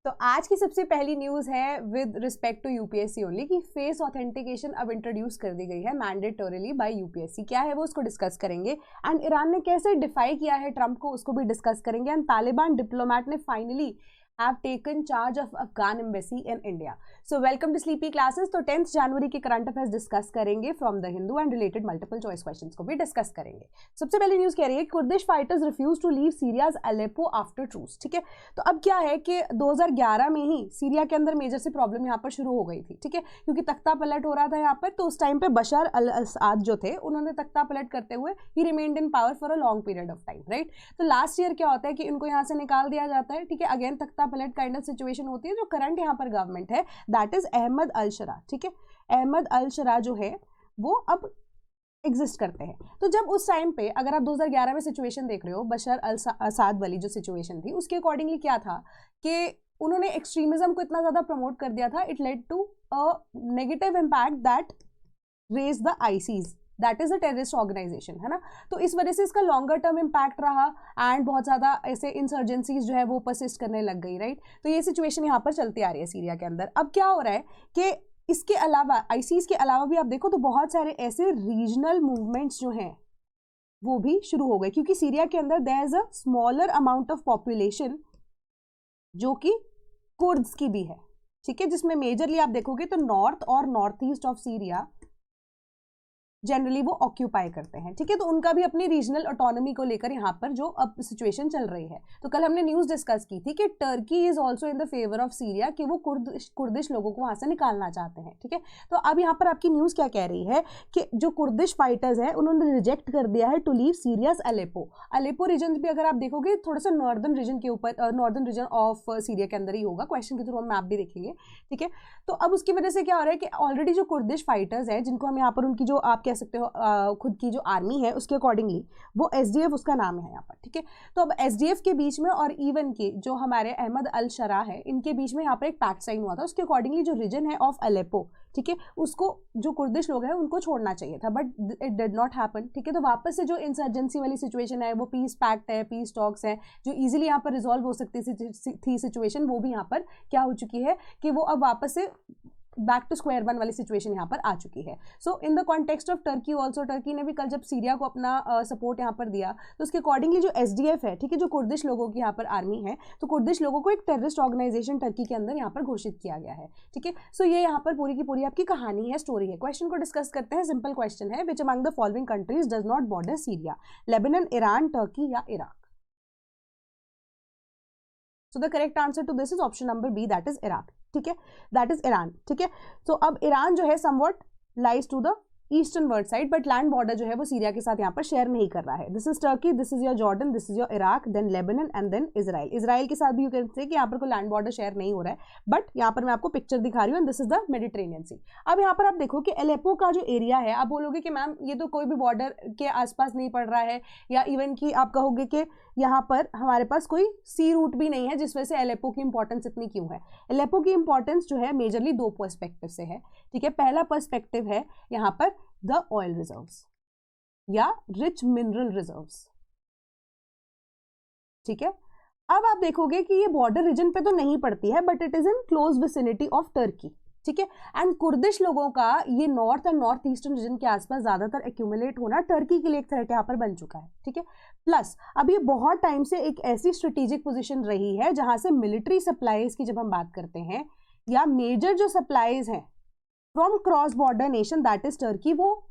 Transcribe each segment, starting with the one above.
तो आज की सबसे पहली न्यूज़ है with respect to UPSC only कि फेस ऑथेंटिकेशन अब इंट्रोड्यूस कर दी गई है मैंडेटोरिली बाय यूपीएससी। क्या है वो, उसको डिस्कस करेंगे। एंड ईरान ने कैसे डिफाई किया है ट्रंप को, उसको भी डिस्कस करेंगे। एंड तालिबान डिप्लोमेट ने finally have taken charge of Afghan embassy in India. So welcome to Sleepy Classes। तो 10th जनवरी के करंट अफेयर्स डिस्कस करेंगे from the Hindu and related multiple choice questions को भी डिस्कस करेंगे। सबसे पहली न्यूज कह रही है Kurdish fighters refuse to leave Syria's Aleppo after truce. ठीक है, तो अब क्या है कि 2011 में ही सीरिया के अंदर मेजर से प्रॉब्लम यहाँ पर शुरू हो गई थी। ठीक है, क्योंकि तख्ता पलट हो रहा था यहाँ पर, तो उस टाइम पे बशर अल असद जो थे उन्होंने तख्ता पलट करते हुए ही remained in power for a long period of time, right. तो लास्ट ईयर क्या होता है कि इनको यहाँ से निकाल दिया जाता है। ठीक है, अगेन तख्ता पलट काइंड ऑफ होती है। जो करंट यहाँ पर गवर्नमेंट है दैट इज अहमद अल शरा। ठीक है, अहमद अल शरा जो है वो अब एग्जिस्ट करते हैं। तो जब उस टाइम पे अगर आप 2011 में सिचुएशन देख रहे हो, बशर अल असद वाली जो सिचुएशन थी उसके अकॉर्डिंगली क्या था कि उन्होंने एक्सट्रीमिज्म को इतना ज्यादा प्रमोट कर दिया था, it led to a negative impact that raise the ISIS, that is a terrorist organization, है ना। तो इस वजह से इसका लॉन्गर टर्म इम्पैक्ट रहा एंड बहुत ज़्यादा ऐसे इंसर्जेंसीज जो है वो परसिस्ट करने लग गई, राइट। तो ये सिचुएशन यहाँ पर चलती आ रही है सीरिया के अंदर। अब क्या हो रहा है कि इसके अलावा आईसीज के अलावा भी आप देखो तो बहुत सारे ऐसे रीजनल मूवमेंट्स जो हैं वो भी शुरू हो गए, क्योंकि सीरिया के अंदर there is a smaller amount of population जो कि कुर्द्स की भी है। ठीक है, जिसमें मेजरली आप देखोगे तो नॉर्थ और north east of Syria generally वो ऑक्यूपाई करते हैं। ठीक है, तो उनका भी अपनी रीजनल ऑटोनॉमी को लेकर यहाँ पर जो अब सिचुएशन चल रही है। तो कल हमने न्यूज़ डिस्कस की थी कि Turkey is also in the favour of Syria, कि वो कुर्दिश लोगों को वहाँ से निकालना चाहते हैं। ठीक है, तो अब यहाँ पर आपकी न्यूज़ क्या कह रही है कि जो कुर्दिश फाइटर्स हैं उन्होंने रिजेक्ट कर दिया है to leave Syria's Aleppo. Aleppo region भी अगर आप देखोगे थोड़ा सा नॉर्दर्न रीजन के ऊपर, नॉर्दर्न रीजन ऑफ सीरिया के अंदर ही होगा। क्वेश्चन के थ्रू हम मैप भी देखेंगे। ठीक है, तो अब उसकी वजह से क्या हो रहा है कि ऑलरेडी जो कुर्दिश फाइटर्स हैं, जिनको हम यहाँ पर उनकी जो आप कह सकते हो खुद की जो आर्मी है उसके अकॉर्डिंगली वो एसडीएफ उसका नाम है यहाँ पर। ठीक है, तो अब एसडीएफ के बीच में और इवन के जो हमारे अहमद अल शरा है इनके बीच में यहाँ पर एक पैक्ट साइन हुआ था। उसके अकॉर्डिंगली जो रीजन है ऑफ अलेप्पो, ठीक है, उसको जो कुर्दिश लोग हैं उनको छोड़ना चाहिए था, but it did not happen. ठीक है, तो वापस से जो इंसर्जेंसी वाली सिचुएशन है वो पीस पैक्ट है, पीस टॉक्स है जो इजीली यहाँ पर रिजॉल्व हो सकती थी सिचुएशन, वो भी यहाँ पर क्या हो चुकी है कि वो अब वापस से बैक टू स्क्वायर वन वाली सिचुएशन यहाँ पर आ चुकी है। So in the context of Turkey also, Turkey ने भी कल जब सीरिया को अपना सपोर्ट यहाँ पर दिया तो उसके अकॉर्डिंगली जो एसडीएफ है, ठीक है, जो कुर्दिश लोगों की यहाँ पर आर्मी है, तो कुर्दिश लोगों को एक टेररिस्ट ऑर्गेनाइजेशन टर्की के अंदर यहाँ पर घोषित किया गया है। ठीक है, सो ये यहाँ पर पूरी की पूरी आपकी कहानी है, स्टोरी है। क्वेश्चन को डिस्कस करते हैं। सिंपल क्वेश्चन है, which among the following countries does not border Syria, Lebanon, Iran, Turkey या Iraq. So the correct answer to this is option number B, that is Iraq. ठीक है, that is Iran. ठीक है, तो अब Iran जो है somewhat lies to the eastern ward side, but land border जो है वो सीरिया के साथ यहाँ पर शेयर नहीं कर रहा है। This is Turkey, this is your Jordan, this is your Iraq, then Lebanon and then Israel. Israel के साथ भी यू कैन से कि यहाँ पर कोई लैंड बॉर्डर शेयर नहीं हो रहा है, बट यहाँ पर मैं आपको पिक्चर दिखा रही हूँ। दिस इज द मेडिटेरेनियन सी। अब यहाँ पर आप देखो कि अलेप्पो का जो एरिया है, आप बोलोगे कि मैम ये तो कोई भी बॉर्डर के आसपास नहीं पड़ रहा है, या इवन कि आप कहोगे कि यहाँ पर हमारे पास कोई सी रूट भी नहीं है, जिस वजह से अलेप्पो की इंपॉर्टेंस इतनी क्यों है। अलेप्पो की इंपॉर्टेंस जो है मेजरली दो पर्सपेक्टिव से है। ठीक है, पहला पर्सपेक्टिव है यहाँ पर द ऑयल रिजर्व्स या रिच मिनरल रिजर्व्स। ठीक है, अब आप देखोगे कि ये बॉर्डर रीजन पे तो नहीं पड़ती है, but it is in close vicinity of Turkey. ठीक है, एंड कुर्दिश लोगों का ये north and north eastern region के आसपास ज्यादातर एक्यूमुलेट होना टर्की के लिए एक थ्रेट यहाँ पर बन चुका है। ठीक है, प्लस अब ये बहुत टाइम से एक ऐसी स्ट्रेटेजिक पोजीशन रही है जहां से मिलिट्री सप्लाईज की जब हम बात करते हैं या मेजर जो सप्लाईज हैं from cross border nation that is Turkey, वो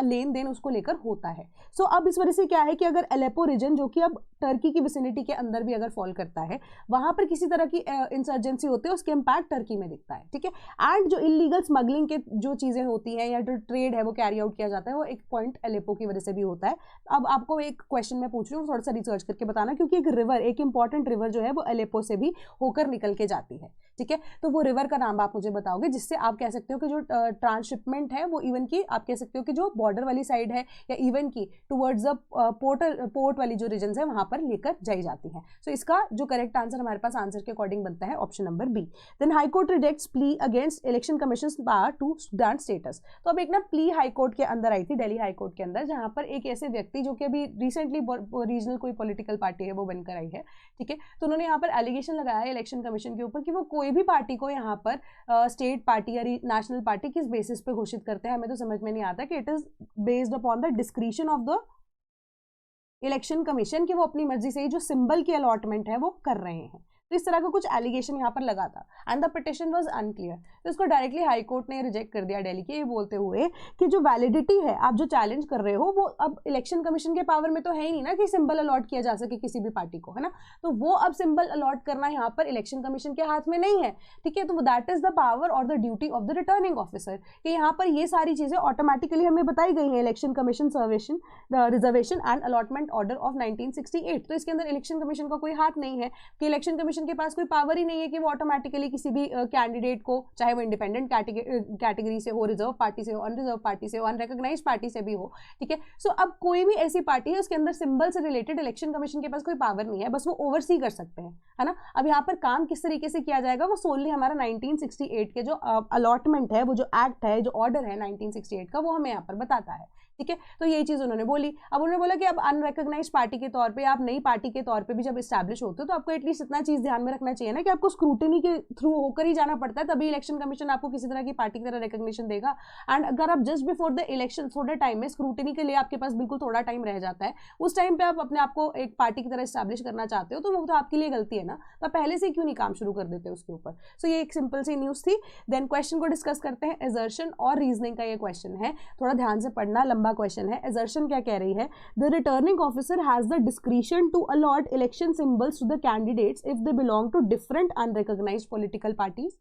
लेन देन उसको लेकर होता है। सो अब इस वजह से क्या है कि अगर अलेप्पो रीजन जो कि अब टर्की की विसिनिटी के अंदर भी अगर फॉल करता है, वहां पर किसी तरह की इंसर्जेंसी होती है, उसके इम्पैक्ट टर्की में दिखता है। ठीक है, एंड जो इलीगल स्मगलिंग के जो चीजें होती हैं या जो ट्रेड है वो कैरी आउट किया जाता है, वो एक पॉइंट अलेप्पो की वजह से भी होता है। अब आपको एक क्वेश्चन मैं पूछ रही हूँ, थोड़ा सा रिसर्च करके बताना, क्योंकि एक रिवर, एक इंपॉर्टेंट रिवर जो है वो अलेप्पो से भी होकर निकल के जाती है। ठीक है। तो वो रिवर का नाम आप मुझे बताओगे जिससे आप कह सकते हो कि जो ट्रांसशिपमेंट है वो इवन की आप कह सकते हो कि जो बॉर्डर वाली साइड है या इवन की टुवर्ड्स द पोर्ट वाली जो रीजन है वहां पर लेकर जाई जाती है। सो इसका जो करेक्ट आंसर हमारे पास आंसर के अकॉर्डिंग बनता है option number B. Then high court rejects plea against election commission power to grant status. तो अब एक ना प्ली हाई कोर्ट के अंदर आई थी, दिल्ली हाई कोर्ट के अंदर, जहां पर एक ऐसे व्यक्ति जो कि अभी रिसेंटली रीजनल कोई पॉलिटिकल पार्टी है वो बनकर आई है, ठीक है। तो उन्होंने यहाँ पर एलिगेशन लगाया है इलेक्शन कमीशन के ऊपर कि वो कोई भी पार्टी को यहाँ पर स्टेट पार्टी या नेशनल पार्टी किस बेसिस पे घोषित करते हैं, हमें तो समझ में नहीं आता कि it is based upon the discretion of the election commission कि वो अपनी मर्जी से ही जो सिंबल की अलॉटमेंट है वो कर रहे हैं। तो इस तरह का कुछ एलिगेशन यहाँ पर लगा था and the petition was unclear. तो इसको डायरेक्टली हाई कोर्ट ने रिजेक्ट कर दिया दिल्ली के, ये बोलते हुए कि जो वैलिडिटी है आप जो चैलेंज कर रहे हो वो अब इलेक्शन कमीशन के पावर में तो है ही नहीं ना कि सिंबल अलॉट किया जा सके किसी भी पार्टी को, है ना। तो वो अब सिंबल अलॉट करना यहाँ पर इलेक्शन कमीशन के हाथ में नहीं है, ठीक है। तो दैट इज द पावर और the duty of the returning officer कि यहाँ पर ये सारी चीजें ऑटोमेटिकली हमें बताई गई हैं election commission reservation and allotment order of 1968। तो इसके अंदर इलेक्शन कमीशन का कोई हाथ नहीं है कि इलेक्शन कमीशन के पास कोई पावर ही नहीं है कि वो ऑटोमेटिकली किसी भी कैंडिडेट को, चाहे वो इंडिपेंडेंट कैटेगरी से हो, रिजर्व पार्टी से हो, अनरिजर्व पार्टी से हो, अनरिकॉग्नाइज्ड पार्टी से भी हो, ठीक है। सो अब कोई भी ऐसी पार्टी है उसके अंदर सिंबल से रिलेटेड इलेक्शन कमीशन के पास कोई पावर नहीं है, बस वो ओवरसी कर सकते हैं, है ना। अब यहाँ पर काम किस तरीके से किया जाएगा वो सोनली हमारा 1968 के जो अलॉटमेंट है, वो जो एक्ट है, जो ऑर्डर है 1968 का, वो हमें यहाँ पर बताता है, ठीक है। तो यही चीज उन्होंने बोली। अब उन्होंने बोला कि अब अनरिकॉग्नाइज्ड पार्टी के तौर पे, आप नई पार्टी के तौर पे भी जब एस्टैब्लिश होते हो तो आपको एटलीस्ट इतना चीज ध्यान में रखना चाहिए ना कि आपको स्क्रूटिनी के थ्रू होकर ही जाना पड़ता है, तभी इलेक्शन कमीशन आपको किसी तरह की पार्टी की तरह रिकॉग्निशन देगा। एंड अगर आप जस्ट बिफोर द इलेक्शन थोड़े टाइम में स्क्रूटिनी के लिए आपके पास बिल्कुल थोड़ा टाइम रह जाता है, उस टाइम पे आप अपने आप को एक पार्टी की तरह एस्टैब्लिश करना चाहते हो, तो वो तो आपके लिए गलती है ना, तो पहले से क्यों नहीं काम शुरू कर देते उसके ऊपर। सो ये एक सिंपल सी न्यूज थी। देन क्वेश्चन को डिस्कस करते हैं। एजर्शन और रीजनिंग का ये क्वेश्चन है, थोड़ा ध्यान से पढ़ना, लंबा क्वेश्चन है। एजर्शन क्या कह रही है, the returning officer has the discretion to allot election symbols to the candidates if they belong to different unrecognised political parties.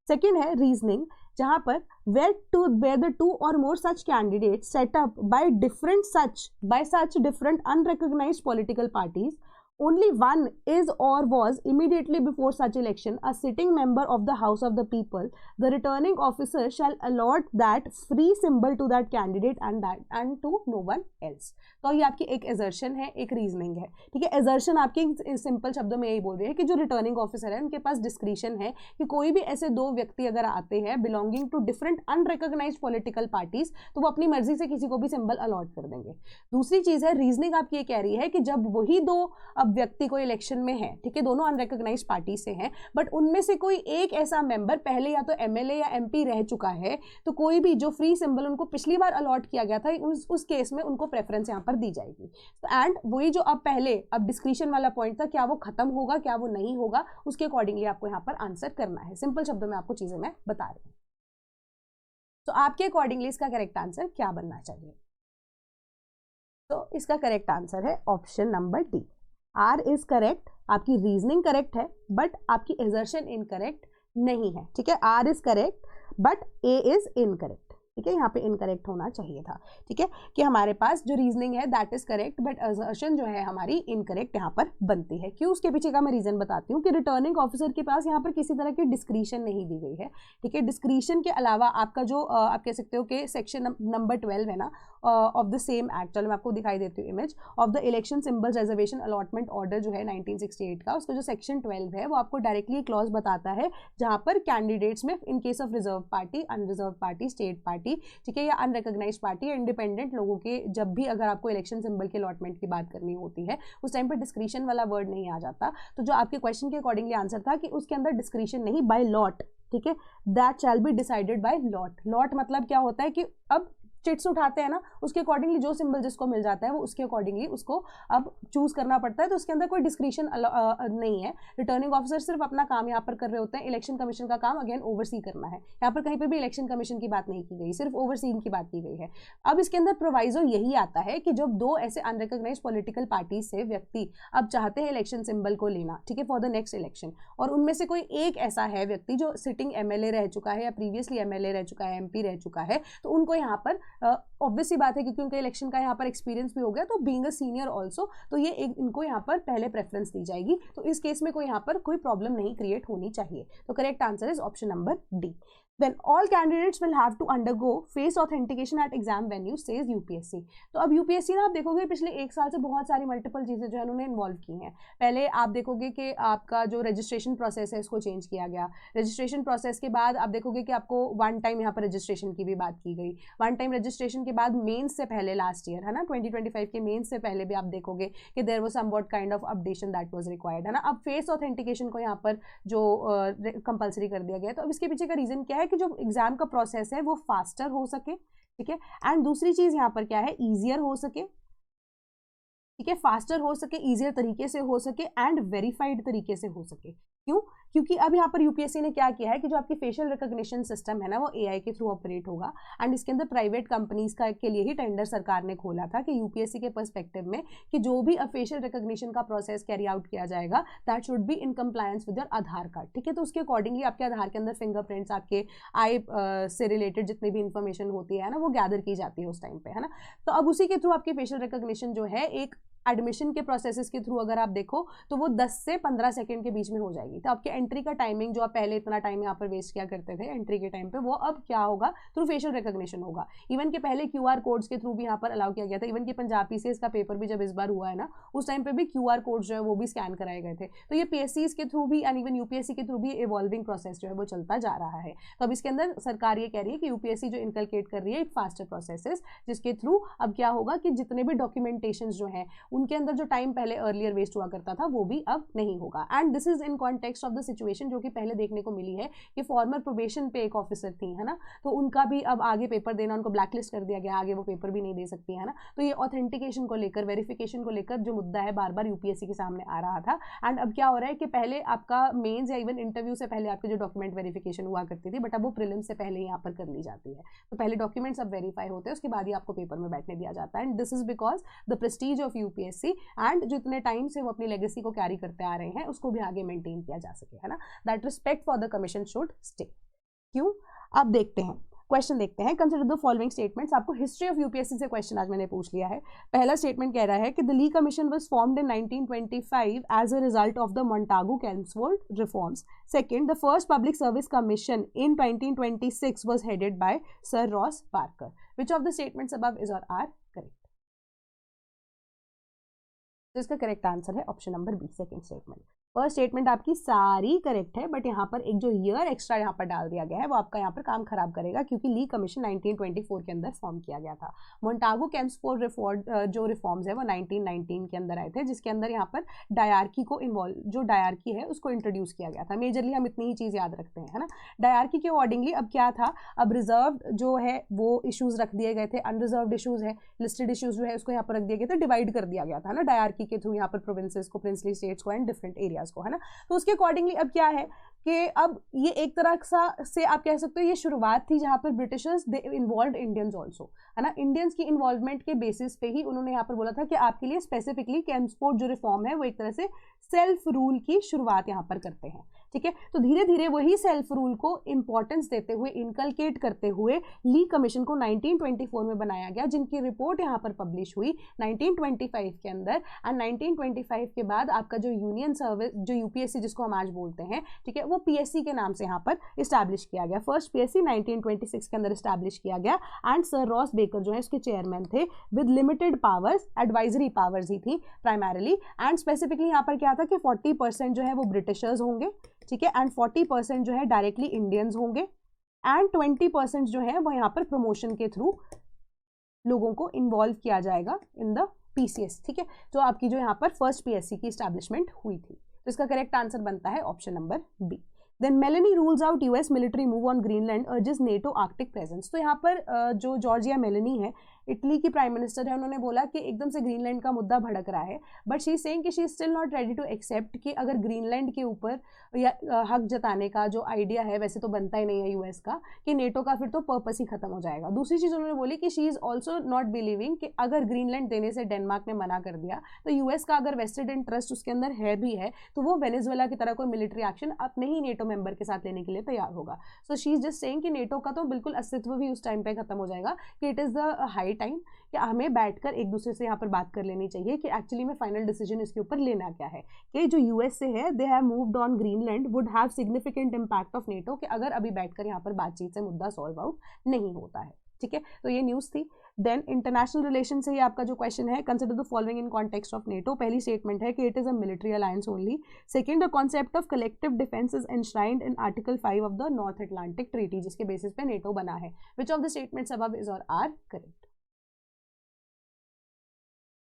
Second है रीजनिंग, जहां पर where the two or more such candidates set up by such different unrecognized political parties, only one is or was immediately before such election a sitting member of the House of the People, the returning officer shall allot that free symbol to that candidate and to no one else। तो ये आपकी एक assertion है, एक reasoning है, ठीक है। Assertion आपके सिंपल शब्दों में यही बोल रही है कि जो रिटर्निंग ऑफिसर है उनके पास डिस्क्रिशन है कि कोई भी ऐसे दो व्यक्ति अगर आते हैं belonging to different unrecognised political parties, तो वो अपनी मर्जी से किसी को भी सिंबल अलॉट कर देंगे। दूसरी चीज है रीजनिंग आपकी ये कह रही है कि जब वही दो अब व्यक्ति को इलेक्शन में है, ठीक है, दोनों अनरिकॉग्नाइज्ड पार्टी से हैं, बट उनमें से कोई एक ऐसा मेंबर पहले या तो एमएलए या एमपी रह चुका है, तो कोई भी जो फ्री सिंबल उनको पिछली बार अलॉट किया गया था उस केस में उनको प्रेफरेंस यहाँ पर दी जाएगी। एंड वही जो अब पहले अब डिस्क्रिशन वाला पॉइंट था, क्या वो खत्म होगा क्या वो नहीं होगा, उसके अकॉर्डिंगली आपको यहाँ पर आंसर करना है। सिंपल शब्दों में आपको चीजें मैं बता रही हूँ। तो आपके अकॉर्डिंगली इसका करेक्ट आंसर क्या बनना चाहिए? तो इसका करेक्ट आंसर है option number D, R is correct. आपकी रीजनिंग करेक्ट है बट आपकी एजर्शन इनकरेक्ट नहीं है, ठीक है। R is correct but A is incorrect, ठीक है, यहाँ पे इनकरेक्ट होना चाहिए था, ठीक है, कि हमारे पास जो रीजनिंग है that is correct but assertion जो है हमारी इनकरेक्ट यहाँ पर बनती है। क्यों, उसके पीछे का मैं रीजन बताती हूँ कि रिटर्निंग ऑफिसर के पास यहाँ पर किसी तरह की डिस्क्रिशन नहीं दी गई है, ठीक है। डिस्क्रिशन के अलावा आपका जो आप कह सकते हो कि सेक्शन नंबर 12 है ना ऑफ द सेम एक्ट, चलो मैं आपको दिखाई देती हूँ image of the election symbols reservation allotment order जो है 1968 का, उसका जो सेक्शन 12 है वो आपको डायरेक्टली क्लॉज बताता है जहाँ पर कैंडिडेट्स में in case of reserve party, unreserve party, state party, ठीक है, या अनरिकॉग्नाइज्ड पार्टी, इंडिपेंडेंट लोगों के जब भी अगर आपको इलेक्शन सिंबल के अलॉटमेंट की बात करनी होती है उस टाइम पर डिस्क्रिशन वाला वर्ड नहीं आ जाता। तो जो आपके क्वेश्चन के अकॉर्डिंगली आंसर था कि उसके अंदर डिस्क्रिशन नहीं, बाय लॉट, ठीक है, that shall be decided by lot. Lot मतलब क्या होता है कि अब चिट्स उठाते हैं ना, उसके अकॉर्डिंगली जो सिंबल जिसको मिल जाता है वो उसके अकॉर्डिंगली उसको अब चूज करना पड़ता है। तो उसके अंदर कोई डिस्क्रिशन नहीं है। रिटर्निंग ऑफिसर सिर्फ अपना काम यहाँ पर कर रहे होते हैं, इलेक्शन कमीशन का काम अगेन ओवरसी करना है। यहाँ पर कहीं पे भी इलेक्शन कमीशन की बात नहीं की गई, सिर्फ ओवरसीइंग की बात की गई है। अब इसके अंदर प्रोवाइजो यही आता है कि जब दो ऐसे अनरिकॉग्नाइज्ड पॉलिटिकल पार्टी से व्यक्ति अब चाहते हैं इलेक्शन सिंबल को लेना, ठीक है, फॉर द नेक्स्ट इलेक्शन, और उनमें से कोई एक ऐसा है व्यक्ति जो सिटिंग एमएलए रह चुका है या प्रीवियसली एमएलए रह चुका है, एमपी रह चुका है, तो उनको यहाँ पर ऑब्वियस सी बात है क्योंकि उनका इलेक्शन का यहाँ पर एक्सपीरियंस भी हो गया, तो बीइंग अ सीनियर ऑल्सो, तो ये इनको यहाँ पर पहले प्रेफरेंस दी जाएगी। तो इस केस में कोई यहाँ पर कोई प्रॉब्लम नहीं क्रिएट होनी चाहिए। तो correct answer is option number D. Then all candidates will have to undergo face authentication at exam venue, says UPSC। तो अब UPSC ना आप देखोगे पिछले एक साल से बहुत सारी मल्टीपल चीज़ें जो है उन्होंने इन्वॉल्व की हैं। पहले आप देखोगे कि आपका जो रजिस्ट्रेशन प्रोसेस है उसको चेंज किया गया। रजिस्ट्रेशन प्रोसेस के बाद आप देखोगे कि आपको वन टाइम यहाँ पर रजिस्ट्रेशन की भी बात की गई। वन टाइम रजिस्ट्रेशन के बाद मेंस से पहले लास्ट ईयर है ना 2025 के मेंस से पहले भी आप देखोगे कि there was somewhat kind of updation that was required है ना। अब फेस ऑथेंटिकेशन को यहाँ पर जो कंपल्सरी कर दिया गया है, तो अब इसके पीछे का रीज़न क्या है कि जो एग्जाम का प्रोसेस है वो फास्टर हो सके, ठीक है। एंड दूसरी चीज यहां पर क्या है, ईजियर हो सके, ठीक है, फास्टर हो सके, ईजियर तरीके से हो सके एंड वेरीफाइड तरीके से हो सके। क्यों? क्योंकि अब यहाँ पर यूपीएससी ने क्या किया है कि जो आपकी फेशियल रिकॉग्निशन सिस्टम है ना वो एआई के थ्रू ऑपरेट होगा एंड इसके अंदर प्राइवेट कंपनीज का के लिए ही टेंडर सरकार ने खोला था कि यूपीएससी के पर्सपेक्टिव में कि जो भी फेशियल रिकॉग्निशन का प्रोसेस कैरी आउट किया जाएगा that should be in compliance with your Aadhaar card, ठीक है। तो उसके अकॉर्डिंगली आपके आधार के अंदर फिंगरप्रिंट्स, आपके आई से रिलेटेड जितनी भी इंफॉर्मेशन होती है ना वो गैदर की जाती है उस टाइम पे, है ना। तो अब उसी के थ्रू आपकी फेशियल रिकॉग्निशन जो है एक एडमिशन के प्रोसेसेस के थ्रू अगर आप देखो तो वो 10 से 15 सेकंड के बीच में हो जाएगी। तो आपके एंट्री का टाइमिंग जो आप पहले इतना टाइम यहाँ पर वेस्ट किया करते थे एंट्री के टाइम पे, वो अब क्या होगा, थ्रू फेशियल रिकॉग्निशन होगा। इवन के पहले क्यूआर कोड्स के थ्रू भी यहाँ पर अलाउ किया गया था। इवन कि पंजाब पीसीएस का पेपर भी जब इस बार हुआ है ना उस टाइम पे भी क्यूआर कोड्स जो है वो भी स्कैन कराए गए थे। तो ये पीएससीज के थ्रू भी एंड इवन यूपीएससी के थ्रू भी इवॉल्विंग प्रोसेस जो है वो चलता जा रहा है। तो अब इसके अंदर सरकार ये कह रही है कि यूपीएससी जो इनकलकेट कर रही है एक फास्टर प्रोसेसेस, जिसके थ्रू अब क्या होगा कि जितने भी डॉक्यूमेंटेशन जो है उनके अंदर जो टाइम पहले अर्लियर वेस्ट हुआ करता था वो भी अब नहीं होगा। And this is in context of the situation जो कि पहले देखने को मिली है कि फॉर्मर प्रोबेशन पे एक ऑफिसर थी, है ना, तो उनका भी अब आगे पेपर देना, उनको ब्लैकलिस्ट कर दिया गया, आगे वो पेपर भी नहीं दे सकती, है ना। तो ये ऑथेंटिकेशन को लेकर, वेरिफिकेशन को लेकर जो मुद्दा है बार बार यूपीएससी के सामने आ रहा था। एंड अब क्या हो रहा है कि पहले आपका मेंस या इवन इंटरव्यू से पहले आपकी जो डॉक्यूमेंट वेरिफिकेशन हुआ करती थी, बट अब वो प्रीलिम से पहले यहाँ पर कर ली जाती है। तो पहले डॉक्यूमेंट्स अब वेरीफाई होते हैं, उसके बाद ही आपको पेपर में बैठने दिया जाता है। And this is because the Prestige of UPSC and जो इतने टाइम से वो अपनी लेगेसी को कैरी करते आ रहे हैं उसको भी आगे मेंटेन किया जा सके, है ना। That respect for the commission should stay. क्यों? अब देखते हैं क्वेश्चन, देखते हैं। Consider the following statements. आपको हिस्ट्री ऑफ यूपीएससी से क्वेश्चन आज मैंने पूछ लिया है। पहला स्टेटमेंट कह रहा है कि the Lee commission was formed in 1925 as a result of the Montagu Chelmsford reforms. Second, the first public service commission in 1926 was headed by sir Ross Parker. Which of the statements above is और are correct? तो इसका correct answer है option number B, second statement. First statement आपकी सारी correct है, but यहाँ पर एक जो ईयर एक्स्ट्रा यहाँ पर डाल दिया गया है वो आपका यहाँ पर काम खराब करेगा, क्योंकि ली कमीशन 1924 के अंदर फॉर्म किया गया था। मोंटागू-चेम्सफोर्ड जो रिफॉर्म्स है वो 1919 के अंदर आए थे, जिसके अंदर यहाँ पर डायरकी को इन्वॉल्व, जो डायरकी है उसको इंट्रोड्यूस किया गया था। मेजरली हम इतनी ही चीज़ याद रखते हैं, है ना। डायरकी के अकॉर्डिंगली अब क्या था, अब रिजर्व जो है वो इशूज़ रख दिए गए थे, अनरिजर्व्ड इशूज़ है, लिस्टेड इशूज़ जो है उसको यहाँ पर रख दिया गया था, डिवाइड कर दिया गया था ना डायरकी के थ्रू यहाँ पर प्रोविंसेस को, प्रिंसली स्टेट्स को एंड डिफरेंट एरियाज को, है ना। तो उसके अकॉर्डिंगली अब क्या है कि अब ये एक तरह से आप कह सकते हो ये शुरुआत थी जहां पर Britishers they involve Indians also, है ना। इंडियंस की इन्वॉल्वमेंट के बेसिस पे ही उन्होंने यहाँ पर बोला था कि आपके लिए स्पेसिफिकली चेम्सफोर्ड जो रिफॉर्म है वो एक तरह से सेल्फ रूल की शुरुआत यहाँ पर करते हैं, ठीक है। तो धीरे धीरे वही सेल्फ रूल को इंपॉर्टेंस देते हुए, इनकलकेट करते हुए ली कमीशन को 1924 में बनाया गया, जिनकी रिपोर्ट यहाँ पर पब्लिश हुई 1925 के अंदर। एंड 1925 के बाद आपका जो यूनियन सर्विस, जो यूपीएससी जिसको हम आज बोलते हैं, ठीक है, वो पीएससी के नाम से यहाँ पर इस्टेब्लिश किया गया। फर्स्ट पीएससी 1926 के अंदर इस्टेब्लिश किया गया एंड सर रॉस बेकर जो है उसके चेयरमैन थे, with limited powers, advisory powers ही थी प्राइमरीली। एंड स्पेसिफिकली यहाँ पर क्या था कि 40% जो है वो ब्रिटिशर्स होंगे, ठीक है, एंड 40% जो है डायरेक्टली इंडियंस होंगे एंड 20% जो है वो यहाँ पर प्रमोशन के थ्रू लोगों को इन्वॉल्व किया जाएगा इन द पीसीएस, ठीक है। तो आपकी जो यहाँ पर फर्स्ट पीएससी की एस्टैब्लिशमेंट हुई थी। तो इसका करेक्ट आंसर बनता है option number B. Then Meloni rules out US military move on Greenland, urges NATO Arctic presence. तो यहाँ पर जो जॉर्जिया मेलेनी है इटली की प्राइम मिनिस्टर है, उन्होंने बोला कि एकदम से ग्रीनलैंड का मुद्दा भड़क रहा है, बट शी इज सेइंग कि she is still not ready to accept कि अगर ग्रीनलैंड के ऊपर या हक जताने का जो आइडिया है वैसे तो बनता ही नहीं है यूएस का, कि नेटो का फिर तो पर्पस ही खत्म हो जाएगा। दूसरी चीज उन्होंने बोली कि she is also not believing कि अगर ग्रीनलैंड देने से डेनमार्क ने मना कर दिया तो यूएस का अगर वेस्टेड इंटरेस्ट उसके अंदर है भी है तो वो वेनेजुएला की तरह कोई मिलिट्री एक्शन अपने ही नेटो मेंबर के साथ लेने के लिए तैयार होगा। So she is just saying कि नेटो का तो बिल्कुल अस्तित्व भी उस टाइम पे खत्म हो जाएगा, कि it is the high time कि हमें बैठकर एक दूसरे से यहाँ पर बात कर लेनी चाहिए कि एक्चुअली में फाइनल डिसीजन इसके ऊपर लेना क्या है। कि जो यूएस से है they have moved on Greenland would have significant impact of NATO, कि अगर अभी बैठकर यहाँ पर बातचीत से मुद्दा सॉल्व आउट नहीं होता है। ठीक है, तो ये न्यूज़ थी। देन इंटरनेशनल रिलेशन से ही आपका जो क्वेश्चन है, consider the following in context of NATO. पहली स्टेटमेंट है कि it is a military alliance only. Second, the concept of collective defence is enshrined in article 5 of the North Atlantic treaty, जिसके basis पे NATO बना है। Which of the statements above is और are correct?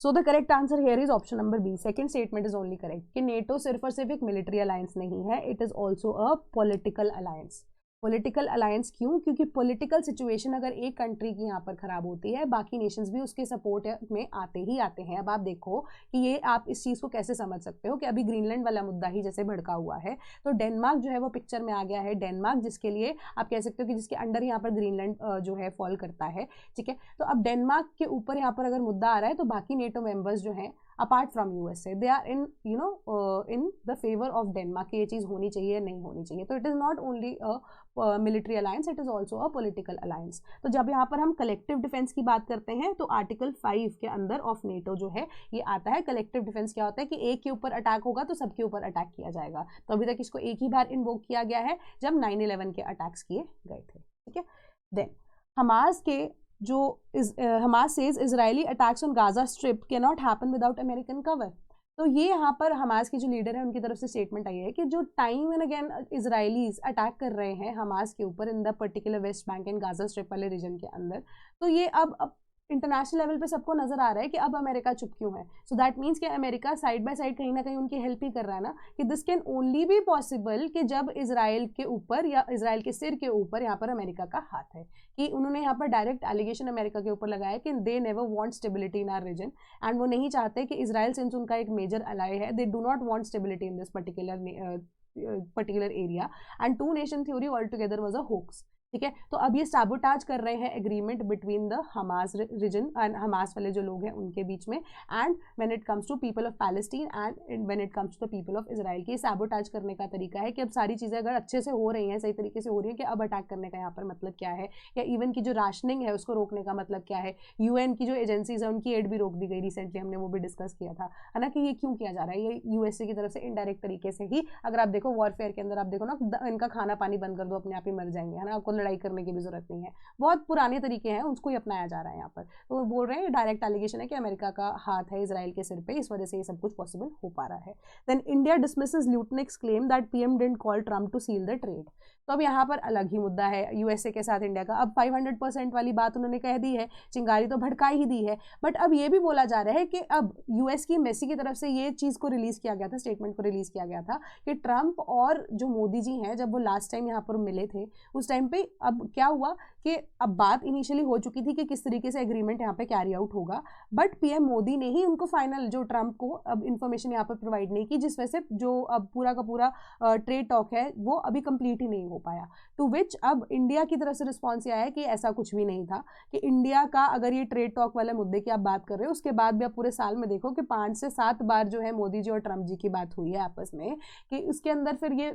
So the correct answer here is option number B. Second statement is only correct कि NATO सिर्फ और सिर्फ एक मिलिट्री अलायंस नहीं है, it is also a political alliance। Political alliance क्यों? क्योंकि पॉलिटिकल सिचुएशन अगर एक कंट्री की यहाँ पर खराब होती है, बाकी नेशंस भी उसके सपोर्ट में आते ही आते हैं। अब आप देखो कि ये आप इस चीज़ को कैसे समझ सकते हो कि अभी ग्रीनलैंड वाला मुद्दा ही जैसे भड़का हुआ है, तो डेनमार्क जो है वो पिक्चर में आ गया है। डेनमार्क जिसके लिए आप कह सकते हो कि जिसके अंडर यहाँ पर ग्रीनलैंड जो है फॉल करता है। ठीक है, तो अब डेनमार्क के ऊपर यहाँ पर अगर मुद्दा आ रहा है तो बाकी नेटो मेंबर्स जो हैं apart from USA they are in in the favour of Denmark कि ये चीज़ होनी चाहिए नहीं होनी चाहिए। तो it is not only a military alliance, it is also a political alliance. तो जब यहाँ पर हम कलेक्टिव डिफेंस की बात करते हैं तो आर्टिकल 5 के अंदर ऑफ नेटो जो है ये आता है। कलेक्टिव डिफेंस क्या होता है कि एक के ऊपर अटैक होगा तो सबके ऊपर अटैक किया जाएगा। तो अभी तक इसको एक ही बार इन्वोक किया गया है जब 9/11 के अटैक्स किए गए थे। ठीक है, देन हमास के जो Hamas says Israeli attacks on Gaza strip can not happen without American cover. तो ये यहाँ पर हमास के जो लीडर है उनकी तरफ से स्टेटमेंट आई है कि जो time and again Israelis attack कर रहे हैं हमास के ऊपर in the particular West Bank and Gaza strip वाले रीजन के अंदर, तो ये अब इंटरनेशनल लेवल पे सबको नजर आ रहा है कि अब अमेरिका चुप क्यों है। सो दैट मीन्स कि अमेरिका साइड बाय साइड कहीं ना कहीं उनकी हेल्प ही कर रहा है ना, कि this can only be possible कि जब इसराइल के ऊपर या इसराइल के सिर के ऊपर यहाँ पर अमेरिका का हाथ है। कि उन्होंने यहाँ पर डायरेक्ट एलिगेशन अमेरिका के ऊपर लगाया कि they never want stability in our region and वो नहीं चाहते कि इसराइल सिंस उनका एक मेजर अलाई है, they do not want stability in this particular area and two nation theory all together was a hoax. ठीक है, तो अब ये साबोटाज कर रहे हैं agreement between the Hamas region and Hamas वाले जो लोग हैं उनके बीच में, and when it comes to people of Palestine and when it comes to the people of Israel. की साबोटाज करने का तरीका है कि अब सारी चीज़ें अगर अच्छे से हो रही हैं, सही तरीके से हो रही हैं, कि अब अटैक करने का यहाँ पर मतलब क्या है, या इवन की जो राशनिंग है उसको रोकने का मतलब क्या है। यूएन की जो एजेंसीज है उनकी एड भी रोक दी गई, रिसेंटली हमने वो भी डिस्कस किया था, है ना, कि ये क्यों किया जा रहा है। ये यूएसए की तरफ से इनडायरेक्ट तरीके से ही, अगर आप देखो वॉरफेयर के अंदर आप देखो ना, इनका खाना पानी बंद कर दो अपने आप ही मर जाएंगे, है ना, आपको लड़ाई करने की भी जरूरत नहीं है। बहुत पुराने तरीके हैं, उसको ही अपनाया जा रहा है यहाँ पर। तो वो बोल रहे हैं डायरेक्ट एलिगेशन है कि अमेरिका का हाथ है इसराइल के सिर पे, इस वजह से ये सब कुछ पॉसिबल हो पा रहा है। Then India dismisses Lutnick's claim that PM didn't call Trump to seal the trade. तो अब यहाँ पर अलग ही मुद्दा है यूएसए के साथ इंडिया का। अब 500% वाली बात उन्होंने कह दी है, चिंगारी तो भड़का ही दी है, बट अब ये भी बोला जा रहा है कि अब यूएस की मेसी की तरफ से ये चीज़ को रिलीज किया गया था, स्टेटमेंट को रिलीज किया गया था कि ट्रम्प और जो मोदी जी हैं जब वो लास्ट टाइम यहाँ पर मिले थे उस टाइम पे अब क्या हुआ कि अब बात इनिशियली हो चुकी थी कि किस तरीके से एग्रीमेंट यहाँ पे कैरी आउट होगा, बट पीएम मोदी ने ही उनको फाइनल जो ट्रम्प को अब इन्फॉर्मेशन यहाँ पर प्रोवाइड नहीं की, जिस वजह से जो अब पूरा का पूरा ट्रेड टॉक है वो अभी कंप्लीट ही नहीं हो पाया। टू विच अब इंडिया की तरफ से रिस्पॉन्स आया है कि ऐसा कुछ भी नहीं था, कि इंडिया का अगर ये ट्रेड टॉक वाले मुद्दे की आप बात कर रहे हो उसके बाद भी आप पूरे साल में देखो कि 5 से 7 बार जो है मोदी जी और ट्रम्प जी की बात हुई है आपस में, कि उसके अंदर फिर ये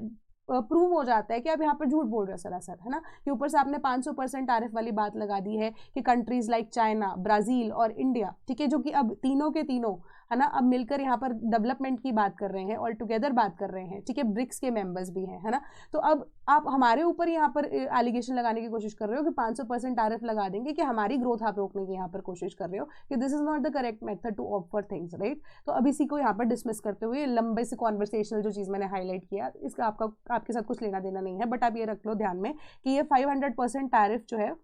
प्रूव हो जाता है कि आप यहाँ पर झूठ बोल रहे हो सरासर, है ना, कि ऊपर से आपने 500% टैरिफ वाली बात लगा दी है कि कंट्रीज लाइक चाइना, ब्राज़ील और इंडिया, ठीक है, जो कि अब तीनों के तीनों, है ना, अब मिलकर यहाँ पर डेवलपमेंट की बात कर रहे हैं, ऑल टुगेदर बात कर रहे हैं, ठीक है, ब्रिक्स के मेंबर्स भी हैं, है ना। तो अब आप हमारे ऊपर यहाँ पर एलिगेशन लगाने की कोशिश कर रहे हो कि 500% टैरिफ लगा देंगे, कि हमारी ग्रोथ आप रोकने की यहाँ पर कोशिश कर रहे हो, कि this is not the correct method to offer things, right. तो अब इसी को यहाँ पर डिसमिस करते हुए लंबे से कॉन्वर्सेशनल जो चीज़ मैंने हाईलाइट किया, इसका आपके साथ कुछ लेना देना नहीं है, बट आप ये रख लो ध्यान में कि ये 500% टैरिफ जो है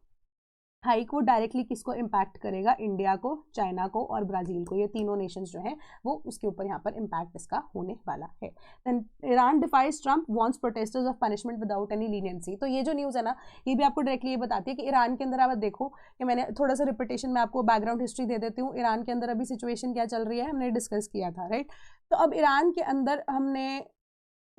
हाइक वो डायरेक्टली किसको इम्पैक्ट करेगा, इंडिया को, चाइना को और ब्राज़ील को, ये तीनों नेशंस जो हैं वो उसके ऊपर यहाँ पर इम्पैक्ट इसका होने वाला है। Then Iran defies Trump wants protesters of punishment without any leniency. तो ये जो न्यूज़ है ना, ये भी आपको डायरेक्टली ये बताती है कि ईरान के अंदर आप देखो कि मैंने थोड़ा सा रिपीटेशन में आपको बैकग्राउंड हिस्ट्री दे देती हूँ। ईरान के अंदर अभी सिचुएशन क्या चल रही है हमने डिस्कस किया था, राइट। तो अब ईरान के अंदर हमने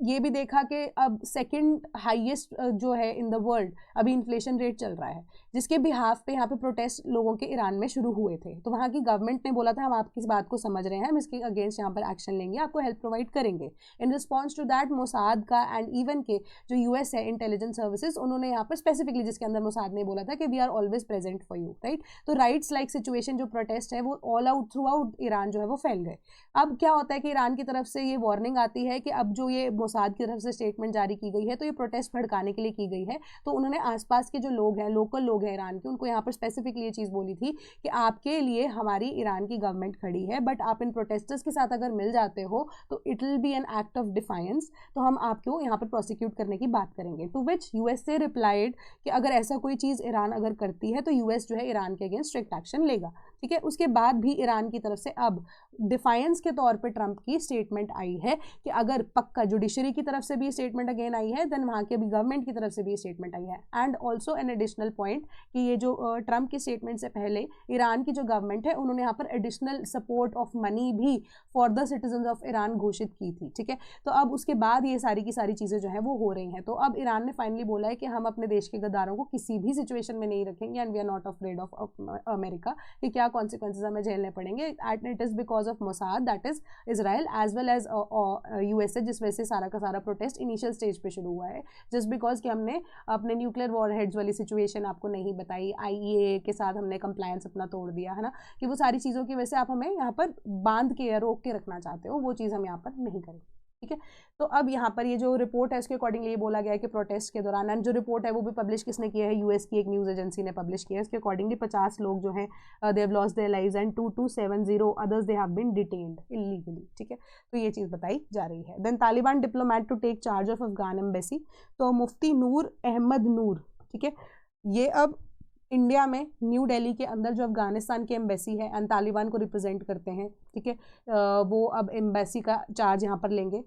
ये भी देखा कि अब सेकंड हाईएस्ट जो है इन द वर्ल्ड अभी इन्फ्लेशन रेट चल रहा है, जिसके बिहाफ पे यहाँ पे प्रोटेस्ट लोगों के ईरान में शुरू हुए थे। तो वहाँ की गवर्नमेंट ने बोला था हम आपकी इस बात को समझ रहे हैं, हम इसके अगेंस्ट यहाँ पर एक्शन लेंगे, आपको हेल्प प्रोवाइड करेंगे। In response to that Mossad का एंड इवन के जो यूएस है इंटेलिजेंस सर्विसेज, उन्होंने यहाँ पर स्पेसिफिकली, जिसके अंदर मोसाद ने बोला था कि we are always present for you, right. तो राइट्स लाइक सिचुएशन जो प्रोटेस्ट है वो all out throughout Iran जो है वो फैल गए। अब क्या होता है कि ईरान की तरफ से ये वार्निंग आती है कि अब जो ये मोसाद की तरफ से स्टेटमेंट जारी की गई है तो ये प्रोटेस्ट भड़काने के लिए की गई है। तो उन्होंने आसपास के जो लोग हैं, लोकल लोग हैं ईरान के, उनको यहाँ पर स्पेसिफिकली ये चीज़ बोली थी कि आपके लिए हमारी ईरान की गवर्नमेंट खड़ी है, बट आप इन प्रोटेस्टर्स के साथ अगर मिल जाते हो तो it will be an act of defiance, तो हम आपको यहाँ पर प्रोसिक्यूट करने की बात करेंगे। टू विच यूएसए रिप्लाइड कि अगर ऐसा कोई चीज़ ईरान अगर करती है तो यूएस जो है ईरान के अगेंस्ट स्ट्रिक्ट एक्शन लेगा, ठीक है। उसके बाद भी ईरान की तरफ से अब डिफायंस के तौर पे ट्रंप की स्टेटमेंट आई है कि अगर पक्का जुडिशरी की तरफ से भी स्टेटमेंट अगेन आई है, देन वहाँ के भी गवर्नमेंट की तरफ से भी स्टेटमेंट आई है। And also an additional point कि ये जो ट्रंप की स्टेटमेंट से पहले ईरान की जो गवर्नमेंट है उन्होंने यहाँ पर एडिशनल सपोर्ट ऑफ मनी भी for the citizen of Iran घोषित की थी, ठीक है। तो अब उसके बाद ये सारी की सारी चीज़ें जो है वो हो रही हैं। तो अब ईरान ने फाइनली बोला है कि हम अपने देश के गद्दारों को किसी भी सिचुएशन में नहीं रखेंगे and we are not afraid of America, कि क्या कॉन्सिक्वेंसेज हमें झेलने पड़ेंगे। And it is because of Mossad, that is Israel as well as USA, जिस वजह से सारा का सारा प्रोटेस्ट इनिशियल स्टेज पे शुरू हुआ है, जस्ट बिकॉज कि हमने अपने न्यूक्लियर वॉरहेड्स वाली सिचुएशन आपको नहीं बताई, आईईए के साथ हमने कंप्लायंस अपना तोड़ दिया है ना, कि वो सारी चीज़ों की वजह से आप हमें यहाँ पर बांध के या रोक के रखना चाहते हो, वो चीज़ हम यहाँ पर नहीं करेंगे, ठीक है। तो अब यहाँ पर ये जो रिपोर्ट है उसके अकॉर्डिंगली ये बोला गया है कि प्रोटेस्ट के दौरान, एंड जो रिपोर्ट है वो भी पब्लिश किसने किया है, यूएस की एक न्यूज़ एजेंसी ने पब्लिश किया है। इसके अकॉर्डिंगली 50 लोग जो हैं they have lost their lives and 2270 others they have been detained illegally, ठीक है। तो ये चीज़ बताई जा रही है। Then Taliban diplomat to take charge of Afghan embassy, तो मुफ्ती नूर अहमद नूर, ठीक है, ये अब इंडिया में न्यू दिल्ली के अंदर जो अफगानिस्तान की एम्बेसी है एंड तालिबान को रिप्रेजेंट करते हैं, ठीक है, वो अब एम्बेसी का चार्ज यहाँ पर लेंगे।